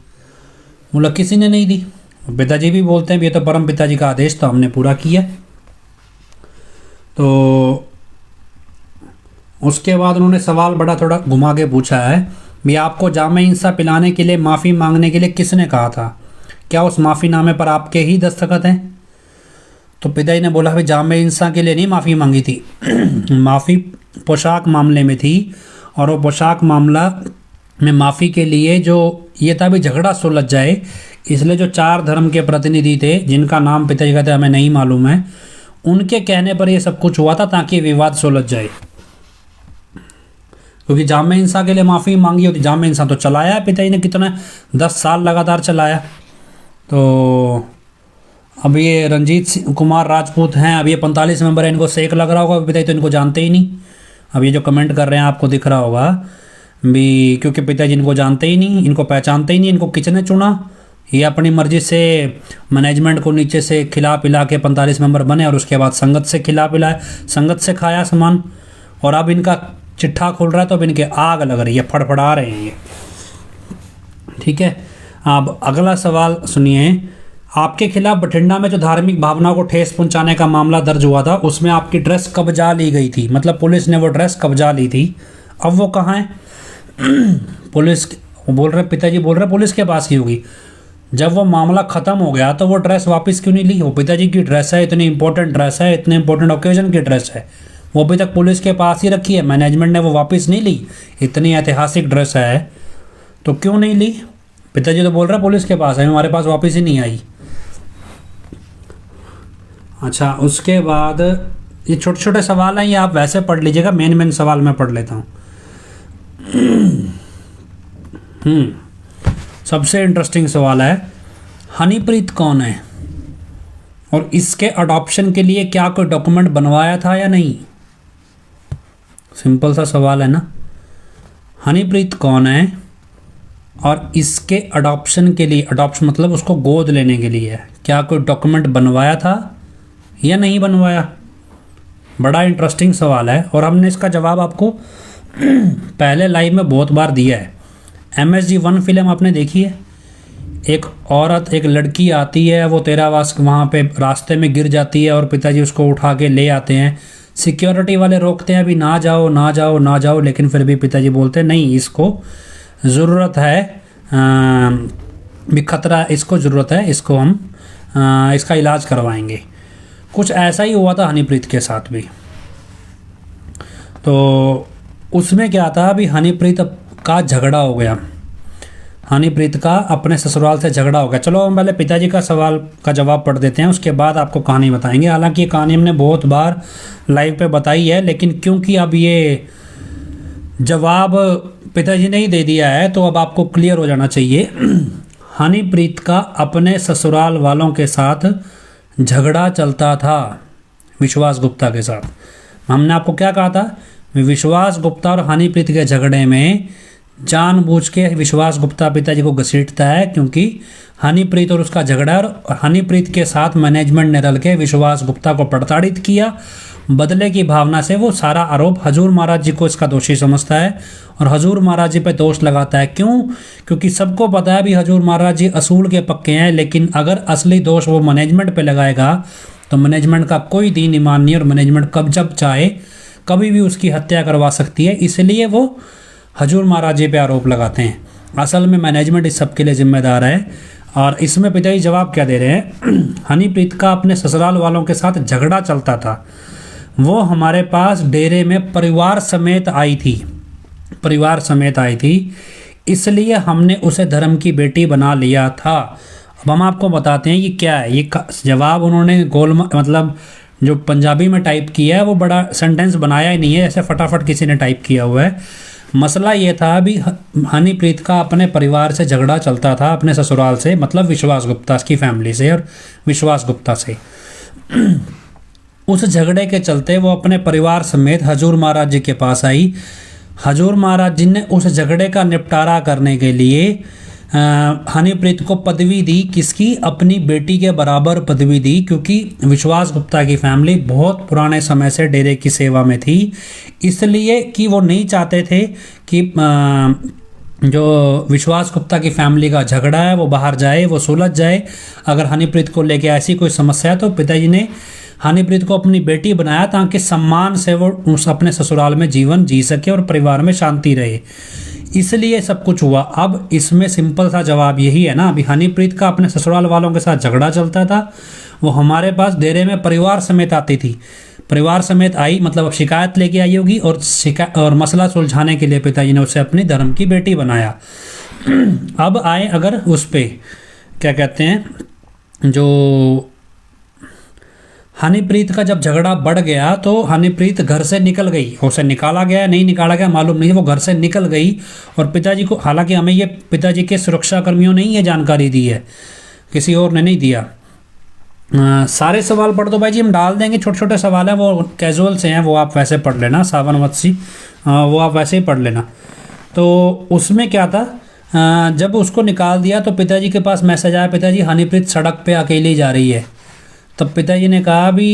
बोला किसी ने नहीं दी। पिताजी भी बोलते हैं ये तो परम पिताजी का आदेश था, हमने पूरा किया। तो उसके बाद उन्होंने सवाल बड़ा थोड़ा घुमा के पूछा है, भी आपको जामे इंसाफ पिलाने के लिए माफ़ी मांगने के लिए किसने कहा था? क्या उस माफ़ीनामे पर आपके ही दस्तखत हैं? तो पिताजी ने बोला भाई जामे इंसाफ के लिए नहीं माफ़ी मांगी थी, माफ़ी पोशाक मामले में थी। और वो पोशाक मामला में माफ़ी के लिए जो ये था भी झगड़ा सुलझ जाए, इसलिए जो 4 धर्म के प्रतिनिधि थे जिनका नाम पिताजी कहते हमें नहीं मालूम है, उनके कहने पर ये सब कुछ हुआ था ताकि विवाद सुलझ जाए। क्योंकि जामे इंसाफ के लिए माफ़ी मांगी होती, जामे इंसाफ तो चलाया पिताजी ने, कितना 10 साल लगातार चलाया। तो अब ये रंजीत कुमार राजपूत हैं, अब ये 45 मेंबर है, इनको सेक लग रहा होगा, पिताजी तो इनको जानते ही नहीं। अब ये जो कमेंट कर रहे हैं आपको दिख रहा होगा भी, क्योंकि पिताजी इनको जानते ही नहीं, इनको पहचानते ही नहीं। इनको किसने चुना? ये अपनी मर्जी से मैनेजमेंट को नीचे से खिला पिला के 45 मेंबर बने और उसके बाद संगत से खिला पिलाए, संगत से खाया सामान। और अब इनका चिट्ठा खुल रहा है तो अब इनके आग लग रही है, फड़फड़ा रहे हैं ये। ठीक है, अब अगला सवाल सुनिए। आपके खिलाफ बठिंडा में जो धार्मिक भावनाओं को ठेस पहुंचाने का मामला दर्ज हुआ था, उसमें आपकी ड्रेस कब्जा ली गई थी, मतलब पुलिस ने वो ड्रेस कब्जा ली थी। अब वो कहाँ है? पुलिस बोल रहे, पिताजी बोल रहे पुलिस के पास ही होगी। जब वो मामला ख़त्म हो गया तो वो ड्रेस वापस क्यों नहीं ली? वो पिताजी की ड्रेस है, इतनी इंपॉर्टेंट ड्रेस है, इतने इंपॉर्टेंट ओकेजन की ड्रेस है, वो अभी तक पुलिस के पास ही रखी है, मैनेजमेंट ने वो वापस नहीं ली। इतनी ऐतिहासिक ड्रेस है तो क्यों नहीं ली? पिताजी तो बोल रहे पुलिस के पास है, हमारे पास वापस ही नहीं आई। अच्छा, उसके बाद ये छोटे छोटे सवाल हैं, ये आप वैसे पढ़ लीजिएगा, मेन सवाल मैं पढ़ लेता हूँ। सबसे इंटरेस्टिंग सवाल है, हनीप्रीत कौन है और इसके अडॉप्शन के लिए क्या कोई डॉक्यूमेंट बनवाया था या नहीं? सिंपल सा सवाल है ना। हनीप्रीत कौन है और इसके अडॉप्शन के लिए, अडॉप्शन मतलब उसको गोद लेने के लिए क्या कोई डॉक्यूमेंट बनवाया था या नहीं बनवाया? बड़ा इंटरेस्टिंग सवाल है और हमने इसका जवाब आपको पहले लाइव में बहुत बार दिया है। MSG1 फिल्म आपने देखी है? एक औरत, एक लड़की आती है, वो तेरावास वहाँ पे रास्ते में गिर जाती है और पिताजी उसको उठा के ले आते हैं। सिक्योरिटी वाले रोकते हैं, अभी ना जाओ ना जाओ ना जाओ, लेकिन फिर भी पिताजी बोलते हैं नहीं, इसको ज़रूरत है, भी खतरा, इसको ज़रूरत है, इसको हम इसका इलाज करवाएंगे। कुछ ऐसा ही हुआ था हनीप्रीत के साथ भी। तो उसमें क्या था, अभी हनीप्रीत का झगड़ा हो गया, हनीप्रीत का अपने ससुराल से झगड़ा हो गया। चलो हम पहले पिताजी का सवाल का जवाब पढ़ देते हैं, उसके बाद आपको कहानी बताएंगे। हालांकि ये कहानी हमने बहुत बार लाइव पे बताई है, लेकिन क्योंकि अब ये जवाब पिताजी ने ही दे दिया है तो अब आपको क्लियर हो जाना चाहिए। हनीप्रीत का अपने ससुराल वालों के साथ झगड़ा चलता था, विश्वास गुप्ता के साथ। हमने आपको क्या कहा था, विश्वास गुप्ता और हनीप्रीत के झगड़े में जानबूझ के विश्वास गुप्ता पिताजी को घसीटता है, क्योंकि हनीप्रीत और उसका झगड़ा, और हनीप्रीत के साथ मैनेजमेंट ने रल के विश्वास गुप्ता को प्रताड़ित किया। बदले की भावना से वो सारा आरोप हजूर महाराज जी को इसका दोषी समझता है और हजूर महाराज जी पे दोष लगाता है। क्यों? क्योंकि सबको पता है भी हजूर महाराज जी असूल के पक्के हैं, लेकिन अगर असली दोष वो मैनेजमेंट पे लगाएगा तो मैनेजमेंट का कोई दीन ईमान नहीं, और मैनेजमेंट कब जब चाहे कभी भी उसकी हत्या करवा सकती है। इसलिए वो हजूर महाराज जी पे आरोप लगाते हैं। असल में मैनेजमेंट इस सब के लिए जिम्मेदार है। और इसमें पिताजी जवाब क्या दे रहे हैं, हनीप्रीत का अपने ससुराल वालों के साथ झगड़ा चलता था। वो हमारे पास डेरे में परिवार समेत आई थी, परिवार समेत आई थी, इसलिए हमने उसे धर्म की बेटी बना लिया था। अब हम आपको बताते हैं ये क्या है। ये जवाब उन्होंने गोल मतलब जो पंजाबी में टाइप किया है वो बड़ा सेंटेंस बनाया ही नहीं है, ऐसे फटाफट किसी ने टाइप किया हुआ है। मसला ये था अभी हनीप्रीत का अपने परिवार से झगड़ा चलता था, अपने ससुराल से, मतलब विश्वास गुप्ता की फैमिली से और विश्वास गुप्ता से। उस झगड़े के चलते वो अपने परिवार समेत हजूर महाराज जी के पास आई। हजूर महाराज जी ने उस झगड़े का निपटारा करने के लिए हनीप्रीत को पदवी दी, किसकी, अपनी बेटी के बराबर पदवी दी, क्योंकि विश्वास गुप्ता की फैमिली बहुत पुराने समय से डेरे की सेवा में थी, इसलिए कि वो नहीं चाहते थे कि जो विश्वास गुप्ता की फैमिली का झगड़ा है वो बाहर जाए, वो सुलझ जाए। अगर हनीप्रीत को लेके ऐसी कोई समस्या है तो पिताजी ने हनीप्रीत को अपनी बेटी बनाया ताकि सम्मान से वो उस अपने ससुराल में जीवन जी सके और परिवार में शांति रहे, इसलिए सब कुछ हुआ। अब इसमें सिंपल सा जवाब यही है ना, अभी हनीप्रीत का अपने ससुराल वालों के साथ झगड़ा चलता था, वो हमारे पास डेरे में परिवार समेत आती थी, परिवार समेत आई मतलब अब शिकायत लेके आई होगी, और मसला सुलझाने के लिए पिताजी ने उसे अपनी धर्म की बेटी बनाया। अब आए अगर उस पे क्या कहते हैं, जो हनीप्रीत का जब झगड़ा बढ़ गया तो हनीप्रीत घर से निकल गई, उसे निकाला गया नहीं निकाला गया मालूम नहीं, वो घर से निकल गई। और पिताजी को, हालांकि हमें ये पिताजी के सुरक्षा कर्मियों ने ही ये जानकारी दी है, किसी और ने नहीं दिया। सारे सवाल पढ़ दो भाई जी, हम डाल देंगे, छोटे छोटे सवाल हैं, वो कैजुअल से हैं, वो आप वैसे पढ़ लेना, सावन वत्सी वो आप वैसे ही पढ़ लेना। तो उसमें क्या था, जब उसको निकाल दिया तो पिताजी के पास मैसेज आया, पिताजी हनीप्रीत सड़क पे अकेली जा रही है। तब पिताजी ने कहा भी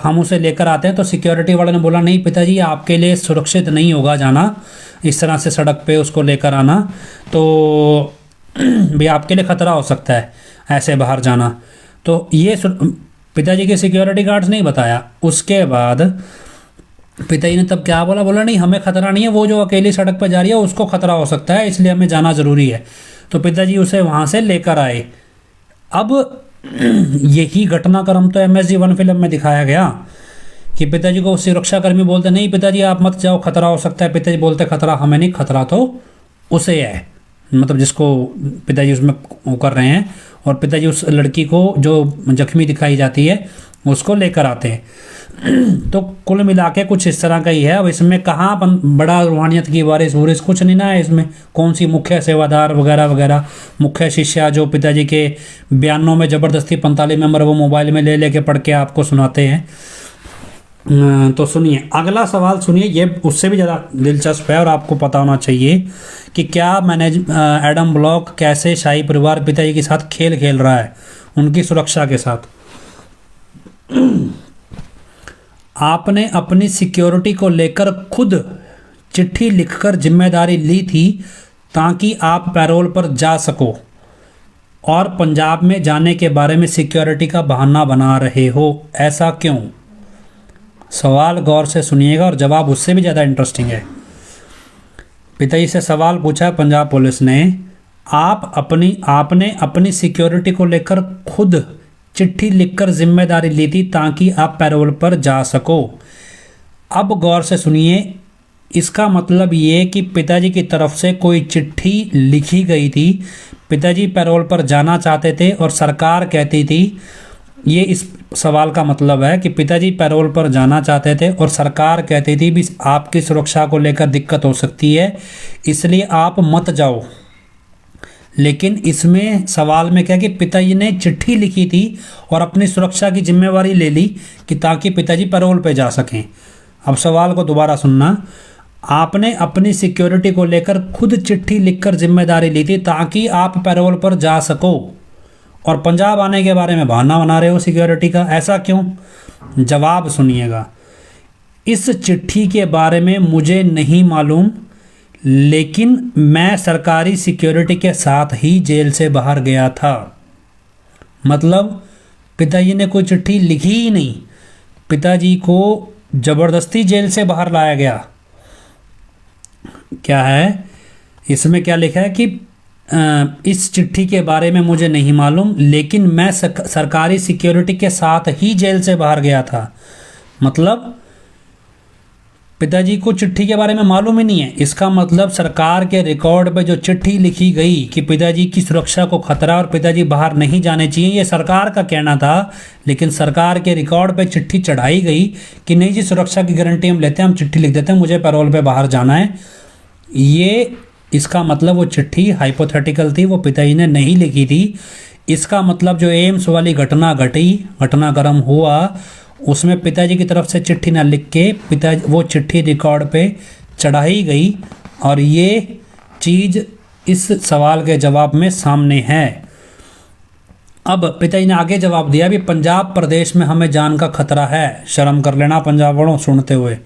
हम उसे लेकर आते हैं, तो सिक्योरिटी वाले ने बोला नहीं पिताजी आपके लिए सुरक्षित नहीं होगा जाना इस तरह से सड़क पे उसको लेकर आना, तो भी आपके लिए ख़तरा हो सकता है ऐसे बाहर जाना। तो ये पिताजी के सिक्योरिटी गार्ड्स नहीं बताया। उसके बाद पिताजी ने तब क्या बोला, बोला नहीं हमें ख़तरा नहीं है, वो जो अकेली सड़क पर जा रही है उसको ख़तरा हो सकता है, इसलिए हमें जाना ज़रूरी है। तो पिताजी उसे वहाँ से लेकर आए। अब यही घटनाक्रम तो MSG1 फिल्म में दिखाया गया कि पिताजी को सुरक्षाकर्मी बोलते नहीं पिताजी आप मत जाओ, खतरा हो सकता है। पिताजी बोलते खतरा हमें नहीं, खतरा तो उसे है, मतलब जिसको पिताजी उसमें वो कर रहे हैं। और पिताजी उस लड़की को जो जख्मी दिखाई जाती है उसको लेकर आते हैं। तो कुल मिला के कुछ इस तरह का ही है। अब इसमें कहाँ बड़ा रूहानियत की वारिस वूरिस कुछ नहीं ना है इसमें, कौन सी मुख्य सेवादार वगैरह वगैरह, मुख्य शिष्या जो पिताजी के बयानों में ज़बरदस्ती 45 नंबर वो मोबाइल में ले लेके पढ़ के आपको सुनाते हैं। तो सुनिए अगला सवाल, सुनिए ये उससे भी ज़्यादा दिलचस्प है और आपको पता होना चाहिए कि क्या एडम ब्लॉक कैसे शाही परिवार पिताजी के साथ खेल खेल रहा है उनकी सुरक्षा के साथ। आपने अपनी सिक्योरिटी को लेकर खुद चिट्ठी लिखकर जिम्मेदारी ली थी ताकि आप पैरोल पर जा सको, और पंजाब में जाने के बारे में सिक्योरिटी का बहाना बना रहे हो, ऐसा क्यों? सवाल गौर से सुनिएगा और जवाब उससे भी ज़्यादा इंटरेस्टिंग है। पिताजी से सवाल पूछा पंजाब पुलिस ने, आपने अपनी सिक्योरिटी को लेकर खुद चिट्ठी लिखकर जिम्मेदारी ली थी ताकि आप पैरोल पर जा सको। अब गौर से सुनिए, इसका मतलब ये कि पिताजी की तरफ से कोई चिट्ठी लिखी गई थी, पिताजी पैरोल पर जाना चाहते थे और सरकार कहती थी, ये इस सवाल का मतलब है कि पिताजी पैरोल पर जाना चाहते थे और सरकार कहती थी भी आपकी सुरक्षा को लेकर दिक्कत हो सकती है इसलिए आप मत जाओ। लेकिन इसमें सवाल में क्या कि पिताजी ने चिट्ठी लिखी थी और अपनी सुरक्षा की जिम्मेवारी ले ली कि ताकि पिताजी पैरोल पे जा सकें। अब सवाल को दोबारा सुनना, आपने अपनी सिक्योरिटी को लेकर खुद चिट्ठी लिखकर जिम्मेदारी ली थी ताकि आप पैरोल पर जा सको, और पंजाब आने के बारे में बहाना बना रहे हो सिक्योरिटी का, ऐसा क्यों? जवाब सुनिएगा, इस चिट्ठी के बारे में मुझे नहीं मालूम, लेकिन मैं सरकारी सिक्योरिटी के साथ ही जेल से बाहर गया था। मतलब पिताजी ने कोई चिट्ठी लिखी ही नहीं, पिताजी को ज़बरदस्ती जेल से बाहर लाया गया। क्या है इसमें, क्या लिखा है कि इस चिट्ठी के बारे में मुझे नहीं मालूम, लेकिन मैं सरकारी सिक्योरिटी के साथ ही जेल से बाहर गया था। मतलब पिताजी को चिट्ठी के बारे में मालूम ही नहीं है। इसका मतलब सरकार के रिकॉर्ड पे जो चिट्ठी लिखी गई कि पिताजी की सुरक्षा को खतरा और पिताजी बाहर नहीं जाने चाहिए, ये सरकार का कहना था, लेकिन सरकार के रिकॉर्ड पे चिट्ठी चढ़ाई गई कि नहीं जी सुरक्षा की गारंटी हम लेते हैं, हम चिट्ठी लिख देते हैं, मुझे पैरोल पे बाहर जाना है। ये इसका मतलब वो चिट्ठी हाइपोथेटिकल थी, वो पिताजी ने नहीं लिखी थी। इसका मतलब जो एम्स वाली घटना घटी, घटनाक्रम हुआ, उसमें पिताजी की तरफ से चिट्ठी ना लिख के पिताजी वो चिट्ठी रिकॉर्ड पे चढ़ाई गई, और ये चीज़ इस सवाल के जवाब में सामने है। अब पिताजी ने आगे जवाब दिया भी पंजाब प्रदेश में हमें जान का खतरा है। शर्म कर लेना पंजाब वालों सुनते हुए।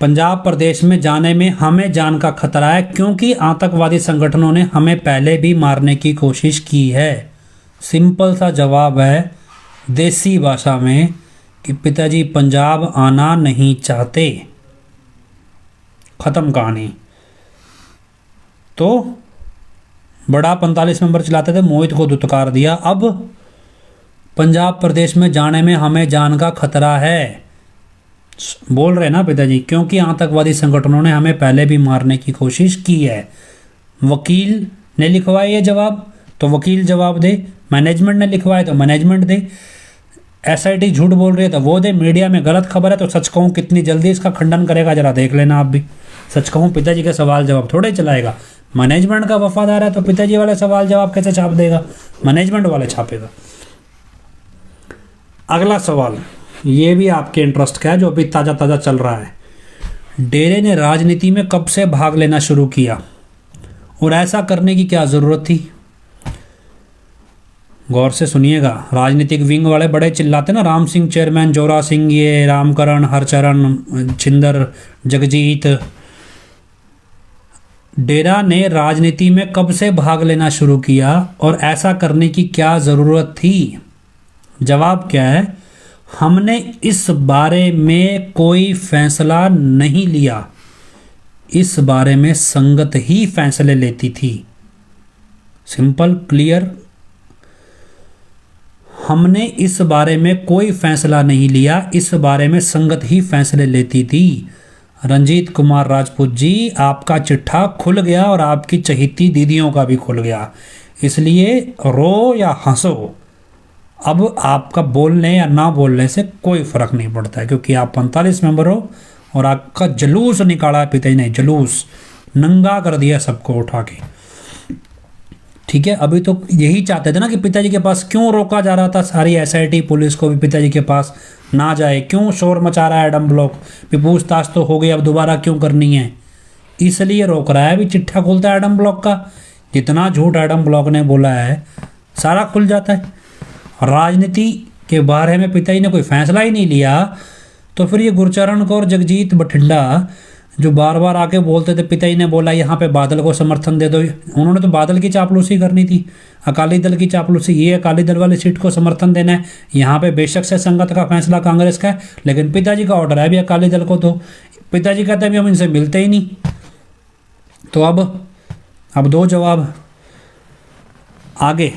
पंजाब प्रदेश में जाने में हमें जान का खतरा है क्योंकि आतंकवादी संगठनों ने हमें पहले भी मारने की कोशिश की है। सिंपल सा जवाब है देसी भाषा में कि पिताजी पंजाब आना नहीं चाहते। खत्म कहानी। तो बड़ा 45 मेंबर चलाते थे, मोहित को दुत्कार दिया। अब पंजाब प्रदेश में जाने में हमें जान का खतरा है बोल रहे ना पिताजी, क्योंकि आतंकवादी संगठनों ने हमें पहले भी मारने की कोशिश की है। वकील ने लिखवाया ये जवाब तो वकील जवाब दे, मैनेजमेंट ने लिखवाया तो मैनेजमेंट दे, एसआईटी झूठ बोल रही है तो वो दे, मीडिया में गलत खबर है तो सच कहूँ कितनी जल्दी इसका खंडन करेगा जरा देख लेना आप भी। सच कहूँ पिताजी का सवाल जवाब थोड़े चलाएगा। मैनेजमेंट का वफादार है तो पिताजी वाले सवाल जवाब कैसे छाप देगा, मैनेजमेंट वाले छापेगा। अगला सवाल ये भी आपके इंटरेस्ट का है जो अभी ताज़ा ताज़ा चल रहा है। डेरे ने राजनीति में कब से भाग लेना शुरू किया और ऐसा करने की क्या ज़रूरत थी? गौर से सुनिएगा, राजनीतिक विंग वाले बड़े चिल्लाते ना, राम सिंह चेयरमैन, जोरा सिंह, ये रामकरण, हरचरण, छिंदर, जगजीत। डेरा ने राजनीति में कब से भाग लेना शुरू किया और ऐसा करने की क्या ज़रूरत थी? जवाब क्या है? हमने इस बारे में कोई फैसला नहीं लिया, इस बारे में संगत ही फैसले लेती थी। Simple clear. हमने इस बारे में कोई फैसला नहीं लिया, इस बारे में संगत ही फैसले लेती थी। रंजीत कुमार राजपूत जी, आपका चिट्ठा खुल गया और आपकी चहेती दीदियों का भी खुल गया, इसलिए रो या हंसो, अब आपका बोलने या ना बोलने से कोई फर्क नहीं पड़ता है, क्योंकि आप 45 मेंबर हो और आपका जलूस निकाला पिताजी ने, जलूस नंगा कर दिया सबको उठा के। ठीक है, अभी तो यही चाहते थे ना कि पिताजी के पास क्यों रोका जा रहा था, सारी एसआईटी पुलिस को भी पिताजी के पास ना जाए, क्यों शोर मचा रहा है एडम ब्लॉक भी, पूछताछ तो हो गई अब दोबारा क्यों करनी है, इसलिए रोक रहा है। अभी चिट्ठा खुलता है एडम ब्लॉक का, जितना झूठ एडम ब्लॉक ने बोला है सारा खुल जाता है। राजनीति के बारे में पिताजी ने कोई फैसला ही नहीं लिया, तो फिर ये गुरचरण कौर, जगजीत बठिंडा जो बार बार आके बोलते थे पिताजी ने बोला यहाँ पे बादल को समर्थन दे दो, उन्होंने तो बादल की चापलूसी करनी थी, अकाली दल की चापलूसी, ये अकाली दल वाली सीट को समर्थन देना है। यहाँ पे बेशक से संगत का फैसला कांग्रेस का है, लेकिन पिताजी का ऑर्डर है भी अकाली दल को, तो पिताजी कहते हैं भी हम इनसे मिलते ही नहीं। तो अब दो जवाब आगे।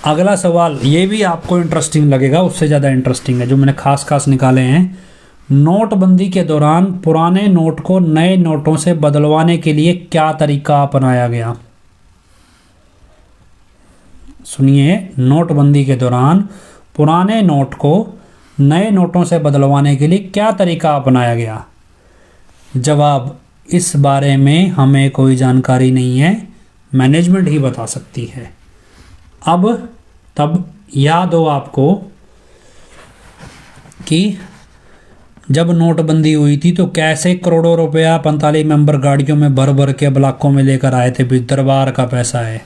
अगला सवाल ये भी आपको इंटरेस्टिंग लगेगा, उससे ज़्यादा इंटरेस्टिंग है, जो मैंने खास निकाले हैं। नोटबंदी के दौरान पुराने नोट को नए नोटों से बदलवाने के लिए क्या तरीका अपनाया गया? सुनिए, नोटबंदी के दौरान पुराने नोट को नए नोटों से बदलवाने के लिए क्या तरीका अपनाया गया? जवाब, इस बारे में हमें कोई जानकारी नहीं है, मैनेजमेंट ही बता सकती है। अब तब याद हो आपको कि जब नोटबंदी हुई थी तो कैसे करोड़ों रुपया 45 मेंबर गाड़ियों में भर भर के ब्लॉकों में लेकर आए थे, भी दरबार का पैसा है।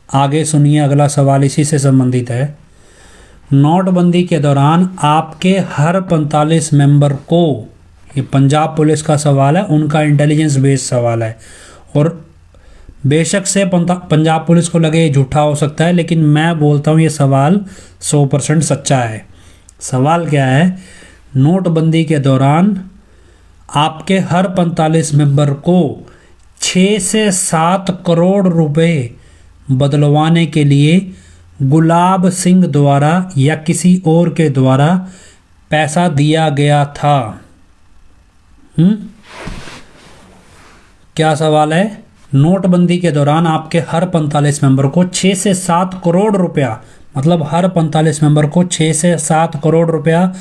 आगे सुनिए, अगला सवाल इसी से संबंधित है। नोटबंदी के दौरान आपके हर 45 मेंबर को, ये पंजाब पुलिस का सवाल है, उनका इंटेलिजेंस बेस्ड सवाल है, और बेशक से पंजाब पुलिस को लगे झूठा हो सकता है, लेकिन मैं बोलता हूँ ये सवाल 100% सच्चा है। सवाल क्या है? नोटबंदी के दौरान आपके हर 45 मेंबर को 6 से 7 करोड़ रुपए बदलवाने के लिए गुलाब सिंह द्वारा या किसी और के द्वारा पैसा दिया गया था। क्या सवाल है? नोटबंदी के दौरान आपके हर 45 मेंबर को 6 से 7 करोड़ रुपया, मतलब हर 45 मेंबर को 6 से 7 करोड़ रुपया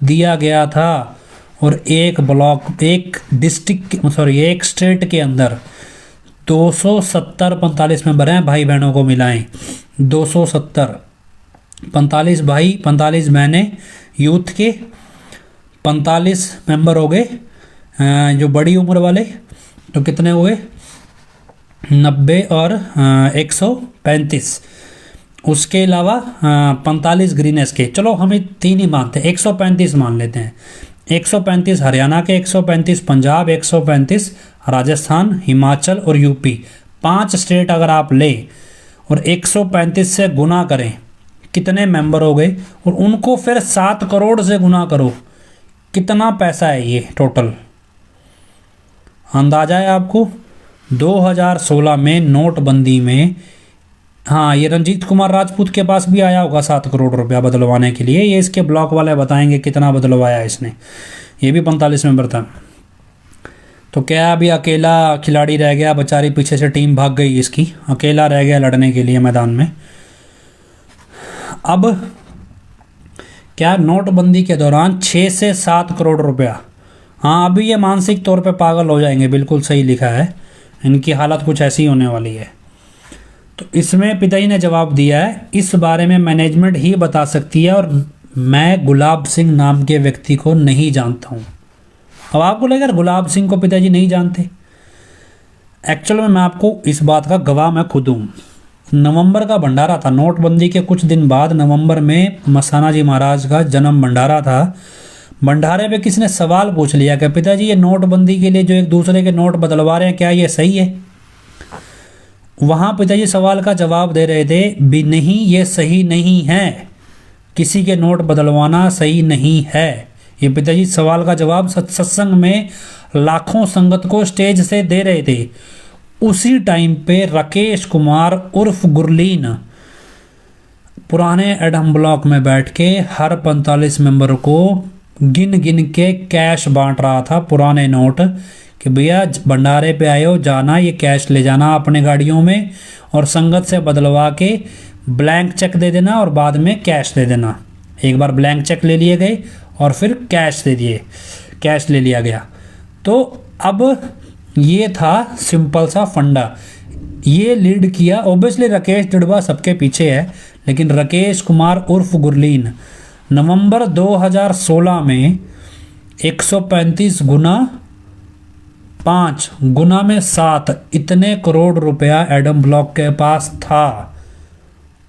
दिया गया था। और एक ब्लॉक, एक डिस्ट्रिक्ट, सॉरी एक स्टेट के अंदर 270 45 मेंबर हैं, भाई बहनों को मिलाएं 270, 45 भाई 45 बहनें यूथ के, 45 मेंबर हो गए जो बड़ी उम्र वाले, तो कितने हुए 90 और 135। उसके अलावा 45 ग्रीनेस के, चलो हमें 3 ही मानते हैं, 135 मान लेते हैं। 135 हरियाणा के, 135 पंजाब, 135 राजस्थान, हिमाचल और यूपी, 5 स्टेट अगर आप ले और 135 से गुना करें, कितने मेंबर हो गए, और उनको फिर 7 करोड़ से गुना करो, कितना पैसा है ये टोटल, अंदाजा है आपको? 2016 में नोटबंदी में, हाँ ये रंजीत कुमार राजपूत के पास भी आया होगा 7 करोड़ रुपया बदलवाने के लिए, ये इसके ब्लॉक वाले बताएंगे कितना बदलवाया इसने, ये भी 45 मेंबर था। तो क्या अभी अकेला खिलाड़ी रह गया, बेचारी पीछे से टीम भाग गई इसकी, अकेला रह गया लड़ने के लिए मैदान में। अब क्या नोटबंदी के दौरान 6 से 7 करोड़ रुपया, हाँ अभी ये मानसिक तौर पे पागल हो जाएंगे, बिल्कुल सही लिखा है, इनकी हालत कुछ ऐसी होने वाली है। तो इसमें पिताजी ने जवाब दिया है, इस बारे में मैनेजमेंट ही बता सकती है और मैं गुलाब सिंह नाम के व्यक्ति को नहीं जानता हूँ। अब आपको लगेगा गुलाब सिंह को पिताजी नहीं जानते, एक्चुअल में मैं आपको इस बात का गवाह मैं खुद हूँ। नवंबर का भंडारा था, नोटबंदी के कुछ दिन बाद नवंबर में मसाना जी महाराज का जन्म भंडारा था। भंडारे पे किसने सवाल पूछ लिया कि पिताजी ये नोटबंदी के लिए जो एक दूसरे के नोट बदलवा रहे हैं, क्या ये सही है? वहाँ पिताजी सवाल का जवाब दे रहे थे, भी नहीं ये सही नहीं है, किसी के नोट बदलवाना सही नहीं है। ये पिताजी सवाल का जवाब सत्संग में लाखों संगत को स्टेज से दे रहे थे। उसी टाइम पे राकेश कुमार उर्फ गुरलीन पुराने एडम ब्लॉक में बैठ के हर 45 मेंबर को गिन गिन के कैश बांट रहा था, पुराने नोट, कि भैया भंडारे पे आए हो, जाना ये कैश ले जाना अपने गाड़ियों में और संगत से बदलवा के ब्लैंक चेक दे देना और बाद में कैश दे देना। एक बार ब्लैंक चेक ले लिए गए और फिर कैश दे दिए, कैश ले लिया गया। तो अब ये था सिंपल सा फंडा, ये लीड किया ओबियसली राकेश डिडवा सबके पीछे है, लेकिन राकेश कुमार उर्फ गुरलीन नवंबर 2016 में 135 गुना 5 गुना में 7 इतने करोड़ रुपया एडम ब्लॉक के पास था।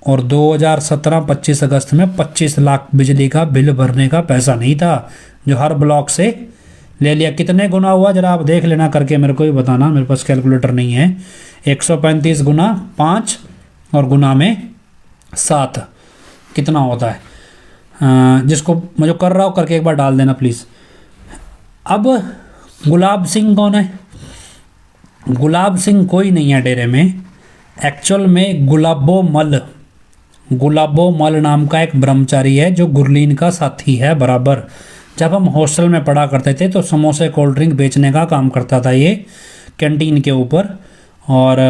और 2017 25 अगस्त में 25 लाख बिजली का बिल भरने का पैसा नहीं था, जो हर ब्लॉक से ले लिया। कितने गुना हुआ जरा आप देख लेना करके, मेरे को भी बताना, मेरे पास कैलकुलेटर नहीं है। 135 गुना 5 और गुना में 7 कितना होता है? जिसको मैं जो कर रहा हूँ करके एक बार डाल देना प्लीज़। अब गुलाब सिंह कौन है? गुलाब सिंह कोई नहीं है डेरे में, एक्चुअल में गुलाबो मल नाम का एक ब्रह्मचारी है जो गुरलीन का साथी है बराबर। जब हम हॉस्टल में पढ़ा करते थे तो समोसे कोल्ड ड्रिंक बेचने का काम करता था ये कैंटीन के ऊपर, और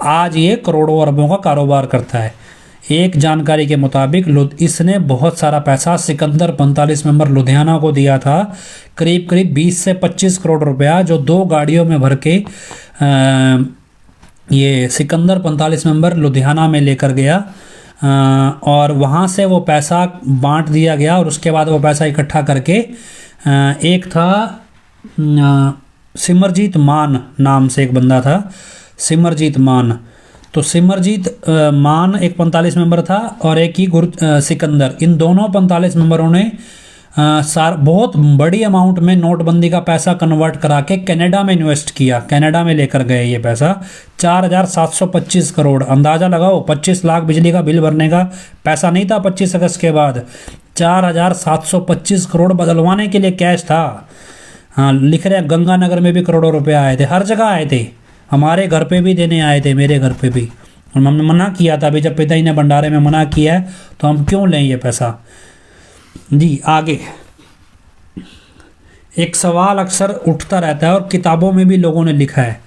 आज ये करोड़ों अरबों का कारोबार करता है। एक जानकारी के मुताबिक इसने बहुत सारा पैसा सिकंदर 45 मेंबर लुधियाना को दिया था, करीब करीब 20 से 25 करोड़ रुपया, जो 2 गाड़ियों में भर के ये सिकंदर 45 मेंबर लुधियाना में लेकर गया, और वहाँ से वो पैसा बांट दिया गया। और उसके बाद वो पैसा इकट्ठा करके एक था सिमरजीत मान नाम से एक बंदा था, सिमरजीत मान। तो सिमरजीत मान एक 45 मेंबर था और एक ही सिकंदर, इन दोनों 45 मेंबरों ने बहुत बड़ी अमाउंट में नोटबंदी का पैसा कन्वर्ट करा के कनाडा में इन्वेस्ट किया, कनाडा में लेकर गए ये पैसा 4725 करोड़। अंदाज़ा लगाओ, 25 लाख बिजली का बिल भरने का पैसा नहीं था 25 अगस्त के बाद, 4725 करोड़ बदलवाने के लिए कैश था। हाँ लिख रहे हैं गंगानगर में भी करोड़ों रुपए आए थे, हर जगह आए थे, हमारे घर पे भी देने आए थे, मेरे घर पे भी, और हमने मना किया था अभी, जब पिताजी ने भंडारे में मना किया है तो हम क्यों लें ये पैसा जी। आगे एक सवाल अक्सर उठता रहता है और किताबों में भी लोगों ने लिखा है,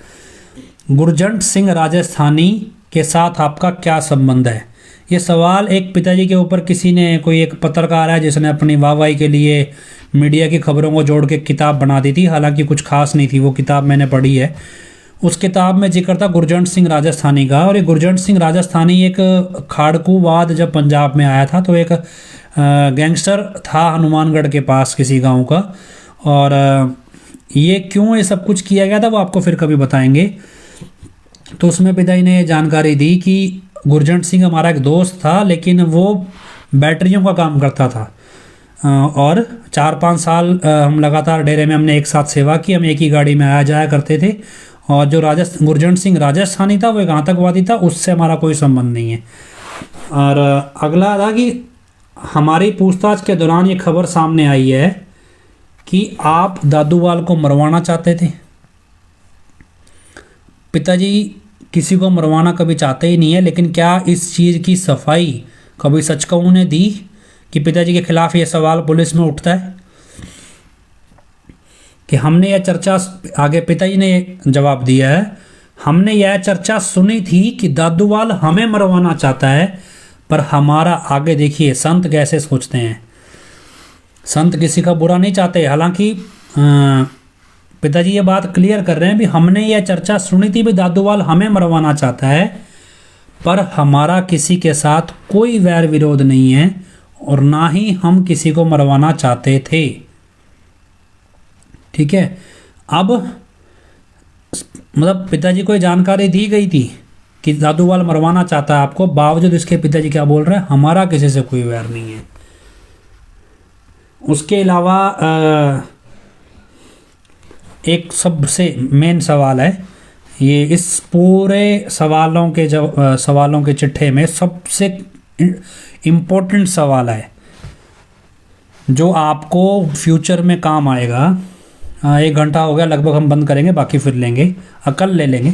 गुरजंट सिंह राजस्थानी के साथ आपका क्या संबंध है। ये सवाल एक पिताजी के ऊपर किसी ने, कोई एक पत्रकार है जिसने अपनी वाहवाही के लिए मीडिया की खबरों को जोड़ के किताब बना दी थी, हालांकि कुछ खास नहीं थी वो किताब, मैंने पढ़ी है। उस किताब में जिक्र था गुरजंट सिंह राजस्थानी का, और ये गुरजंट सिंह राजस्थानी एक खाड़कूवाद जब पंजाब में आया था तो एक गैंगस्टर था हनुमानगढ़ के पास किसी गांव का, और ये क्यों ये सब कुछ किया गया था वो आपको फिर कभी बताएंगे। तो उसमें पिताजी ने ये जानकारी दी कि गुरजंट सिंह हमारा एक दोस्त था, लेकिन वो बैटरियों का काम करता था, और 4-5 साल हम लगातार डेरे में हमने एक साथ सेवा की, हम एक ही गाड़ी में आया जाया करते थे, और जो गुरजंट सिंह राजस्थानी था वो एक आतंकवादी था, उससे हमारा कोई संबंध नहीं है। और अगला था कि हमारी पूछताछ के दौरान ये खबर सामने आई है कि आप दादूवाल को मरवाना चाहते थे। पिताजी किसी को मरवाना कभी चाहते ही नहीं है, लेकिन क्या इस चीज़ की सफाई कभी सच कहूँ ने दी कि पिताजी के खिलाफ ये सवाल पुलिस में उठता है कि हमने यह चर्चा, आगे पिताजी ने जवाब दिया है, हमने यह चर्चा सुनी थी कि दादूवाल हमें मरवाना चाहता है, पर हमारा, आगे देखिए संत कैसे सोचते हैं, संत किसी का बुरा नहीं चाहते। हालांकि पिताजी ये बात क्लियर कर रहे हैं भी हमने यह चर्चा सुनी थी भी दादूवाल हमें मरवाना चाहता है, पर हमारा किसी के साथ कोई वैर विरोध नहीं है और ना ही हम किसी को मरवाना चाहते थे। ठीक है, अब मतलब पिताजी को जानकारी दी गई थी कि दादूवाल मरवाना चाहता है आपको, बावजूद इसके पिताजी क्या बोल रहे हैं, हमारा किसी से कोई वैर नहीं है। उसके अलावा एक सबसे मेन सवाल है, ये इस पूरे सवालों के चिट्ठे में सबसे इम्पोर्टेंट सवाल है जो आपको फ्यूचर में काम आएगा। 1 घंटा हो गया लगभग, हम बंद करेंगे, बाकी फिर लेंगे, कल ले लेंगे।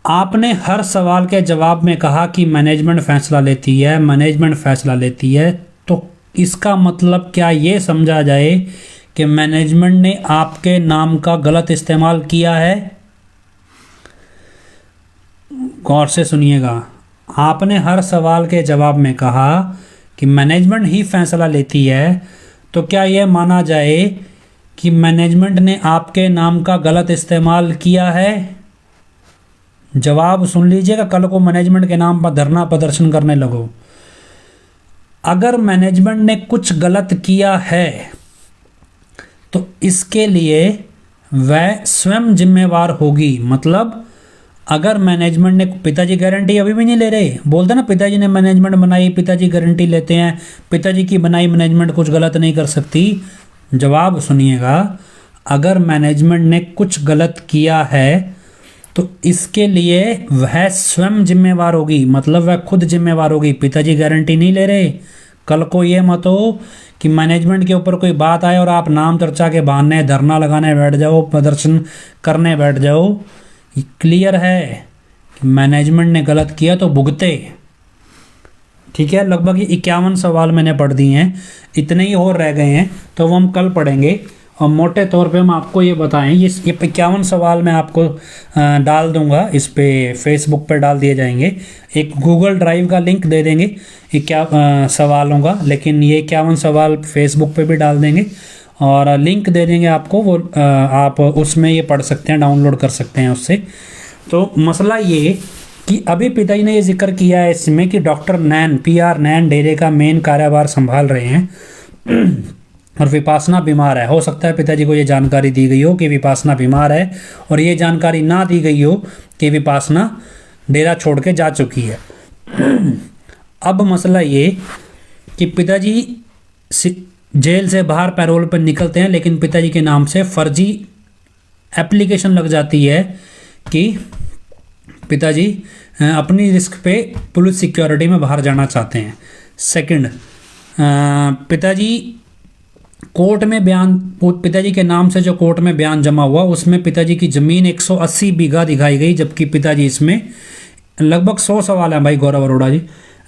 आपने हर सवाल के जवाब में कहा कि मैनेजमेंट फैसला लेती है, मैनेजमेंट फैसला लेती है, तो इसका मतलब क्या ये समझा जाए कि मैनेजमेंट ने आपके नाम का गलत इस्तेमाल किया है? गौर से सुनिएगा, आपने हर सवाल के जवाब में कहा कि मैनेजमेंट ही फैसला लेती है, तो क्या यह माना जाए कि मैनेजमेंट ने आपके नाम का गलत इस्तेमाल किया है? जवाब सुन लीजिएगा, कल को मैनेजमेंट के नाम पर धरना प्रदर्शन करने लगो। अगर मैनेजमेंट ने कुछ गलत किया है तो इसके लिए वह स्वयं जिम्मेवार होगी। मतलब अगर मैनेजमेंट ने, पिताजी गारंटी अभी भी नहीं ले रहे, बोलते ना पिताजी ने मैनेजमेंट बनाई, पिताजी गारंटी लेते हैं, पिताजी की बनाई मैनेजमेंट कुछ गलत नहीं कर सकती। जवाब सुनिएगा, अगर मैनेजमेंट ने कुछ गलत किया है तो इसके लिए वह स्वयं जिम्मेवार होगी, मतलब वह खुद जिम्मेवार होगी, पिताजी गारंटी नहीं ले रहे। कल को ये मत हो कि मैनेजमेंट के ऊपर कोई बात आए और आप नाम चर्चा के बहाने धरना लगाने बैठ जाओ, प्रदर्शन करने बैठ जाओ। क्लियर है कि मैनेजमेंट ने गलत किया तो भुगते। ठीक है, लगभग 51 सवाल मैंने पढ़ दिए हैं, इतने ही और रह गए हैं तो वो हम कल पढ़ेंगे। और मोटे तौर पे हम आपको ये बताएं, ये 51 सवाल मैं आपको डाल दूंगा, इस पे फेसबुक पे डाल दिए जाएंगे, एक गूगल ड्राइव का लिंक दे देंगे 51 सवालों का, लेकिन ये 51 सवाल फेसबुक पे भी डाल देंगे और लिंक दे देंगे आपको, वो आप उसमें ये पढ़ सकते हैं, डाउनलोड कर सकते हैं उससे। तो मसला ये कि अभी पिताजी ने ये जिक्र किया है इसमें कि डॉक्टर नैन, PR नैन डेरे का मेन कार्यभार संभाल रहे हैं और विपासना बीमार है। हो सकता है पिताजी को ये जानकारी दी गई हो कि विपासना बीमार है और ये जानकारी ना दी गई हो कि विपासना डेरा छोड़ के जा चुकी है। अब मसला ये कि पिताजी जेल से बाहर पैरोल पर निकलते हैं, लेकिन पिताजी के नाम से फर्जी एप्लीकेशन लग जाती है कि पिताजी अपनी रिस्क पे पुलिस सिक्योरिटी में बाहर जाना चाहते हैं। सेकंड, पिताजी कोर्ट में बयान, पिताजी के नाम से जो कोर्ट में बयान जमा हुआ उसमें पिताजी की ज़मीन 180 बीघा दिखाई गई, जबकि पिताजी इसमें, लगभग 100 सवाल हैं भाई गौरव अरोड़ा जी,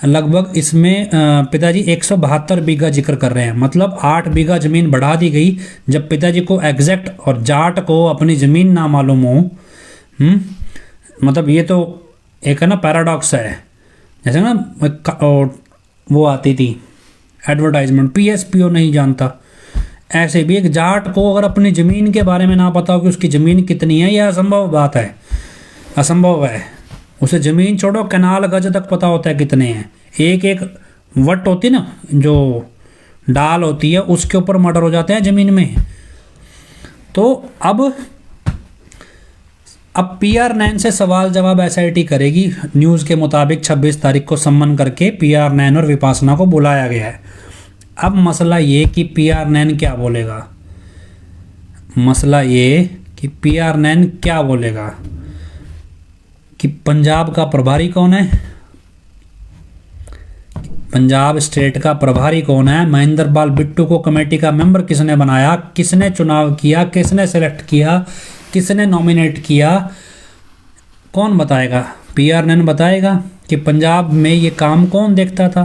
लगभग इसमें पिताजी 172 बीघा जिक्र कर रहे हैं, मतलब 8 बीघा ज़मीन बढ़ा दी गई। जब पिताजी को एग्जैक्ट और जाट को अपनी ज़मीन ना मालूम हो, मतलब ये तो एक है ना पैराडॉक्स है। जैसे ना वो आती थी एडवर्टाइजमेंट, पीएसपीओ नहीं जानता, ऐसे भी एक जाट को अगर अपनी ज़मीन के बारे में ना पता हो कि उसकी ज़मीन कितनी है, यह असंभव बात है, असंभव है। उसे ज़मीन छोड़ो, कैनाल गज तक पता होता है कितने हैं। एक एक वट होती ना, जो डाल होती है, उसके ऊपर मर्डर हो जाते हैं ज़मीन में। तो अब PR9 से सवाल जवाब SIT करेगी। न्यूज़ के मुताबिक 26 तारीख को सम्मन करके PR9 और विपासना को बुलाया गया है। अब मसला ये कि PR9 क्या बोलेगा, मसला ये कि PR9 क्या बोलेगा कि पंजाब का प्रभारी कौन है, पंजाब स्टेट का प्रभारी कौन है, महेंद्र पाल बिट्टू को कमेटी का मेंबर किसने बनाया, किसने चुनाव किया, किसने सेलेक्ट किया, किसने नॉमिनेट किया, कौन बताएगा? PR9 बताएगा कि पंजाब में ये काम कौन देखता था।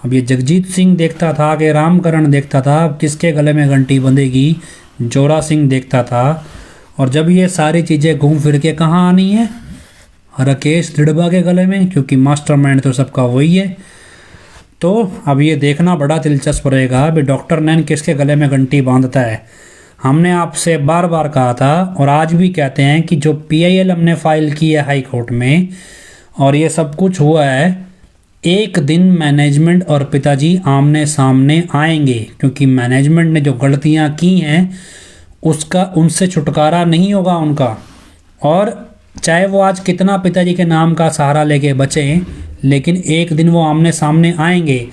अब ये जगजीत सिंह देखता था कि रामकरण देखता था, किसके गले में घंटी बंधेगी, जोरा सिंह देखता था। और जब ये सारी चीज़ें घूम फिर के कहाँ आनी है, राकेश दिड़बा के गले में, क्योंकि मास्टरमाइंड तो सबका वही है। तो अब ये देखना बड़ा दिलचस्प रहेगा भी डॉक्टर नैन किसके गले में घंटी बांधता है। हमने आपसे बार बार कहा था और आज भी कहते हैं कि जो PIL हमने फाइल की है हाई कोर्ट में और ये सब कुछ हुआ है, एक दिन मैनेजमेंट और पिताजी आमने सामने आएंगे, क्योंकि मैनेजमेंट ने जो गलतियां की हैं उसका उनसे छुटकारा नहीं होगा उनका। और चाहे वो आज कितना पिताजी के नाम का सहारा लेके बचे, लेकिन एक दिन वो आमने सामने आएंगे।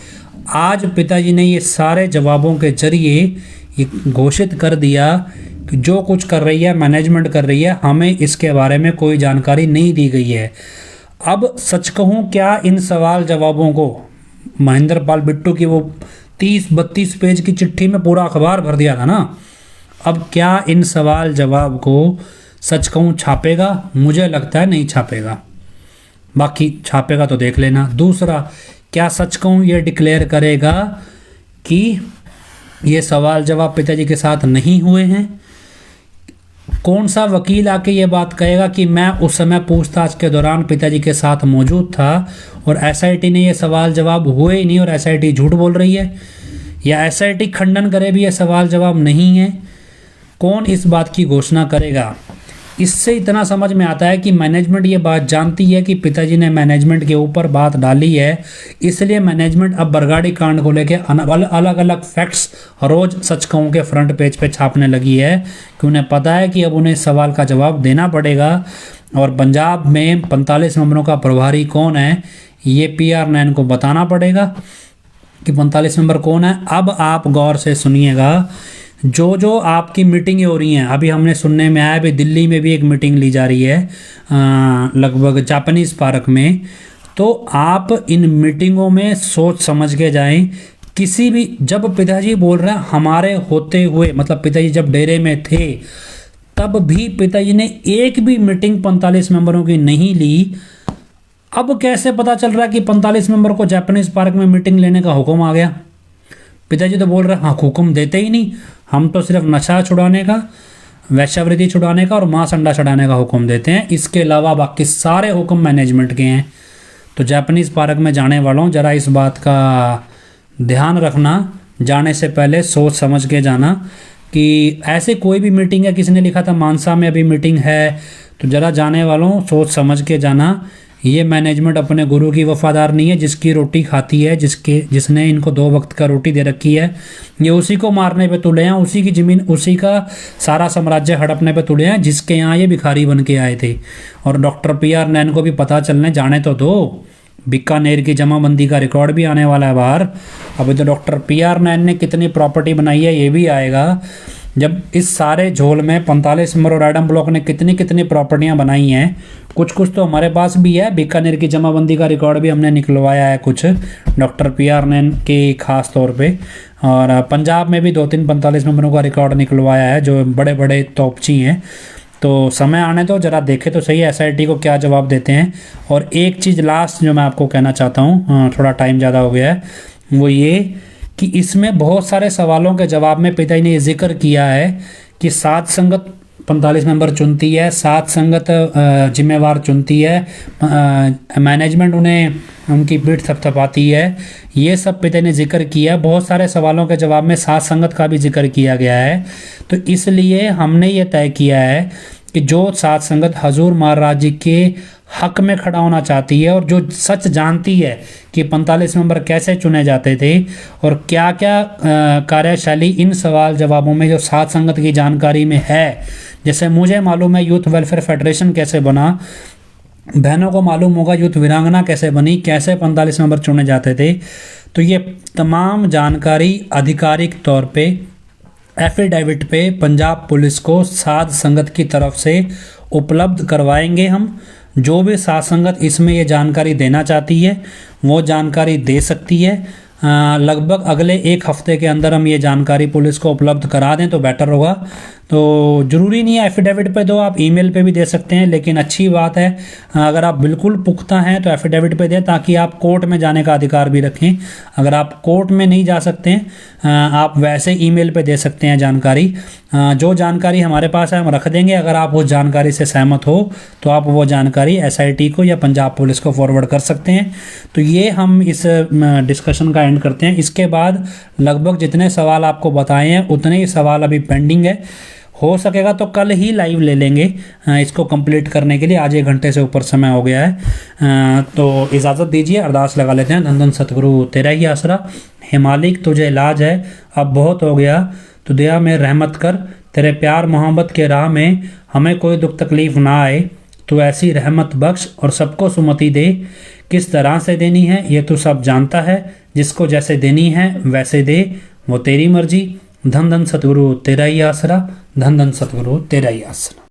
आज पिताजी ने ये सारे जवाबों के जरिए ये घोषित कर दिया कि जो कुछ कर रही है मैनेजमेंट कर रही है, हमें इसके बारे में कोई जानकारी नहीं दी गई है। अब सच कहूँ क्या, इन सवाल जवाबों को महेंद्र पाल बिट्टू की वो 30-32 पेज की चिट्ठी में पूरा अखबार भर दिया था ना, अब क्या इन सवाल जवाब को सच कहूँ छापेगा? मुझे लगता है नहीं छापेगा, बाकी छापेगा तो देख लेना। दूसरा, क्या सच कहूँ ये डिक्लेयर करेगा कि ये सवाल जवाब पिताजी के साथ नहीं हुए हैं? कौन सा वकील आके ये बात कहेगा कि मैं उस समय पूछताछ के दौरान पिताजी के साथ मौजूद था और SIT ने ये सवाल जवाब हुए ही नहीं और SIT झूठ बोल रही है? या SIT खंडन करे भी ये सवाल जवाब नहीं है? कौन इस बात की घोषणा करेगा? इससे इतना समझ में आता है कि मैनेजमेंट ये बात जानती है कि पिताजी ने मैनेजमेंट के ऊपर बात डाली है, इसलिए मैनेजमेंट अब बरगाड़ी कांड को लेकर अलग अलग फैक्ट्स रोज सच कहूं के फ्रंट पेज पे छापने लगी है, कि उन्हें पता है कि अब उन्हें सवाल का जवाब देना पड़ेगा। और पंजाब में 45 मेंबरों का प्रभारी कौन है ये PR9 को बताना पड़ेगा कि 45 मेंबर कौन है। अब आप गौर से सुनिएगा, जो आपकी मीटिंगें हो रही हैं, अभी हमने सुनने में आया भी दिल्ली में भी एक मीटिंग ली जा रही है लगभग जापानीज़ पार्क में, तो आप इन मीटिंगों में सोच समझ के जाएं। किसी भी, जब पिताजी बोल रहे हैं हमारे होते हुए, मतलब पिताजी जब डेरे में थे तब भी पिताजी ने एक भी मीटिंग 45 मेंबरों की नहीं ली। अब कैसे पता चल रहा है कि 45 मेंबर को जापानीज़ पार्क में मीटिंग लेने का हुक्म आ गया? पिताजी तो बोल रहे हैं हाँ, हुक्म देते ही नहीं, हम तो सिर्फ नशा छुड़ाने का, वैश्यावृत्ति छुड़ाने का और मांस अंडा छुड़ाने का हुक्म देते हैं, इसके अलावा बाकी सारे हुक्म मैनेजमेंट के हैं। तो जापानीज़ पार्क में जाने वालों ज़रा इस बात का ध्यान रखना, जाने से पहले सोच समझ के जाना कि ऐसे कोई भी मीटिंग है, किसी ने लिखा था मानसा में अभी मीटिंग है, तो ज़रा जाने वालों सोच समझ के जाना। ये मैनेजमेंट अपने गुरु की वफादार नहीं है, जिसकी रोटी खाती है, जिसने इनको 2 वक्त का रोटी दे रखी है, ये उसी को मारने पे तुले हैं, उसी की ज़मीन, उसी का सारा साम्राज्य हड़पने पे तुले हैं, जिसके यहाँ ये भिखारी बन के आए थे। और डॉक्टर PR9 को भी पता चलने जाने तो दो, बीकानेर की जमाबंदी का रिकॉर्ड भी आने वाला है बाहर। अभी तो डॉक्टर PR9 ने कितनी प्रॉपर्टी बनाई है ये भी आएगा। जब इस सारे झोल में 45 मेंबर और एडम ब्लॉक ने कितनी कितनी प्रॉपर्टियां बनाई हैं, कुछ तो हमारे पास भी है। बीकानेर की जमाबंदी का रिकॉर्ड भी हमने निकलवाया है कुछ, डॉक्टर PR9 के खास तौर पे। और पंजाब में भी 2-3 45 मेंबरों का रिकॉर्ड निकलवाया है जो बड़े बड़े तोपची हैं। तो समय आने दो, ज़रा देखें तो सही एसआईटी को क्या जवाब देते हैं। और एक चीज़ लास्ट जो मैं आपको कहना चाहता हूँ, थोड़ा टाइम ज़्यादा हो गया है, वो ये कि इसमें बहुत सारे सवालों के जवाब में पिताजी ने ये जिक्र किया है कि साध संगत 45 मेंबर चुनती है, साध संगत जिम्मेवार चुनती है, मैनेजमेंट उन्हें उनकी पीठ थपथपाती है, ये सब पिता ने जिक्र किया। बहुत सारे सवालों के जवाब में साध संगत का भी जिक्र किया गया है। तो इसलिए हमने ये तय किया है कि जो साध संगत हजूर महाराज जी के हक में खड़ा होना चाहती है और जो सच जानती है कि 45 मेंबर कैसे चुने जाते थे और क्या क्या कार्यशैली इन सवाल जवाबों में जो साध संगत की जानकारी में है, जैसे मुझे मालूम है यूथ वेलफेयर फेडरेशन कैसे बना, बहनों को मालूम होगा यूथ वीरांगना कैसे बनी, कैसे 45 मेंबर चुने जाते थे। तो ये तमाम जानकारी आधिकारिक तौर पे एफिडेविट पे पंजाब पुलिस को साध संगत की तरफ से उपलब्ध करवाएंगे हम। जो भी साध संगत इसमें ये जानकारी देना चाहती है वो जानकारी दे सकती है। लगभग अगले 1 हफ्ते के अंदर हम ये जानकारी पुलिस को उपलब्ध करा दें तो बेटर होगा। तो ज़रूरी नहीं है एफिडेविट पे दो, आप ईमेल पे भी दे सकते हैं, लेकिन अच्छी बात है अगर आप बिल्कुल पुख्ता हैं तो एफिडेविट पे दें ताकि आप कोर्ट में जाने का अधिकार भी रखें। अगर आप कोर्ट में नहीं जा सकते हैं आप वैसे ईमेल पे दे सकते हैं जानकारी। जो जानकारी हमारे पास है हम रख देंगे, अगर आप उस जानकारी से सहमत हो तो आप वो जानकारी एसआईटी को या पंजाब पुलिस को फॉरवर्ड कर सकते हैं। तो ये हम इस डिस्कशन का एंड करते हैं। इसके बाद लगभग जितने सवाल आपको बताए हैं उतने ही सवाल अभी पेंडिंग है। हो सकेगा तो कल ही लाइव ले लेंगे इसको कंप्लीट करने के लिए, आज 1 घंटे से ऊपर समय हो गया है। तो इजाज़त दीजिए, अरदास लगा लेते हैं। धन धन सतगुरु तेरा ही आसरा, हिमालिक तुझे इलाज है, अब बहुत हो गया तो दया में रहमत कर, तेरे प्यार मोहब्बत के राह में हमें कोई दुख तकलीफ़ ना आए, तो ऐसी रहमत बख्श और सबको सुमति दे। किस तरह से देनी है ये तो सब जानता है, जिसको जैसे देनी है वैसे दे, वो तेरी मर्जी। धन धन सतगुरु तेरा ही आसरा, धन धन सतगुरु तेरा ही आसरा।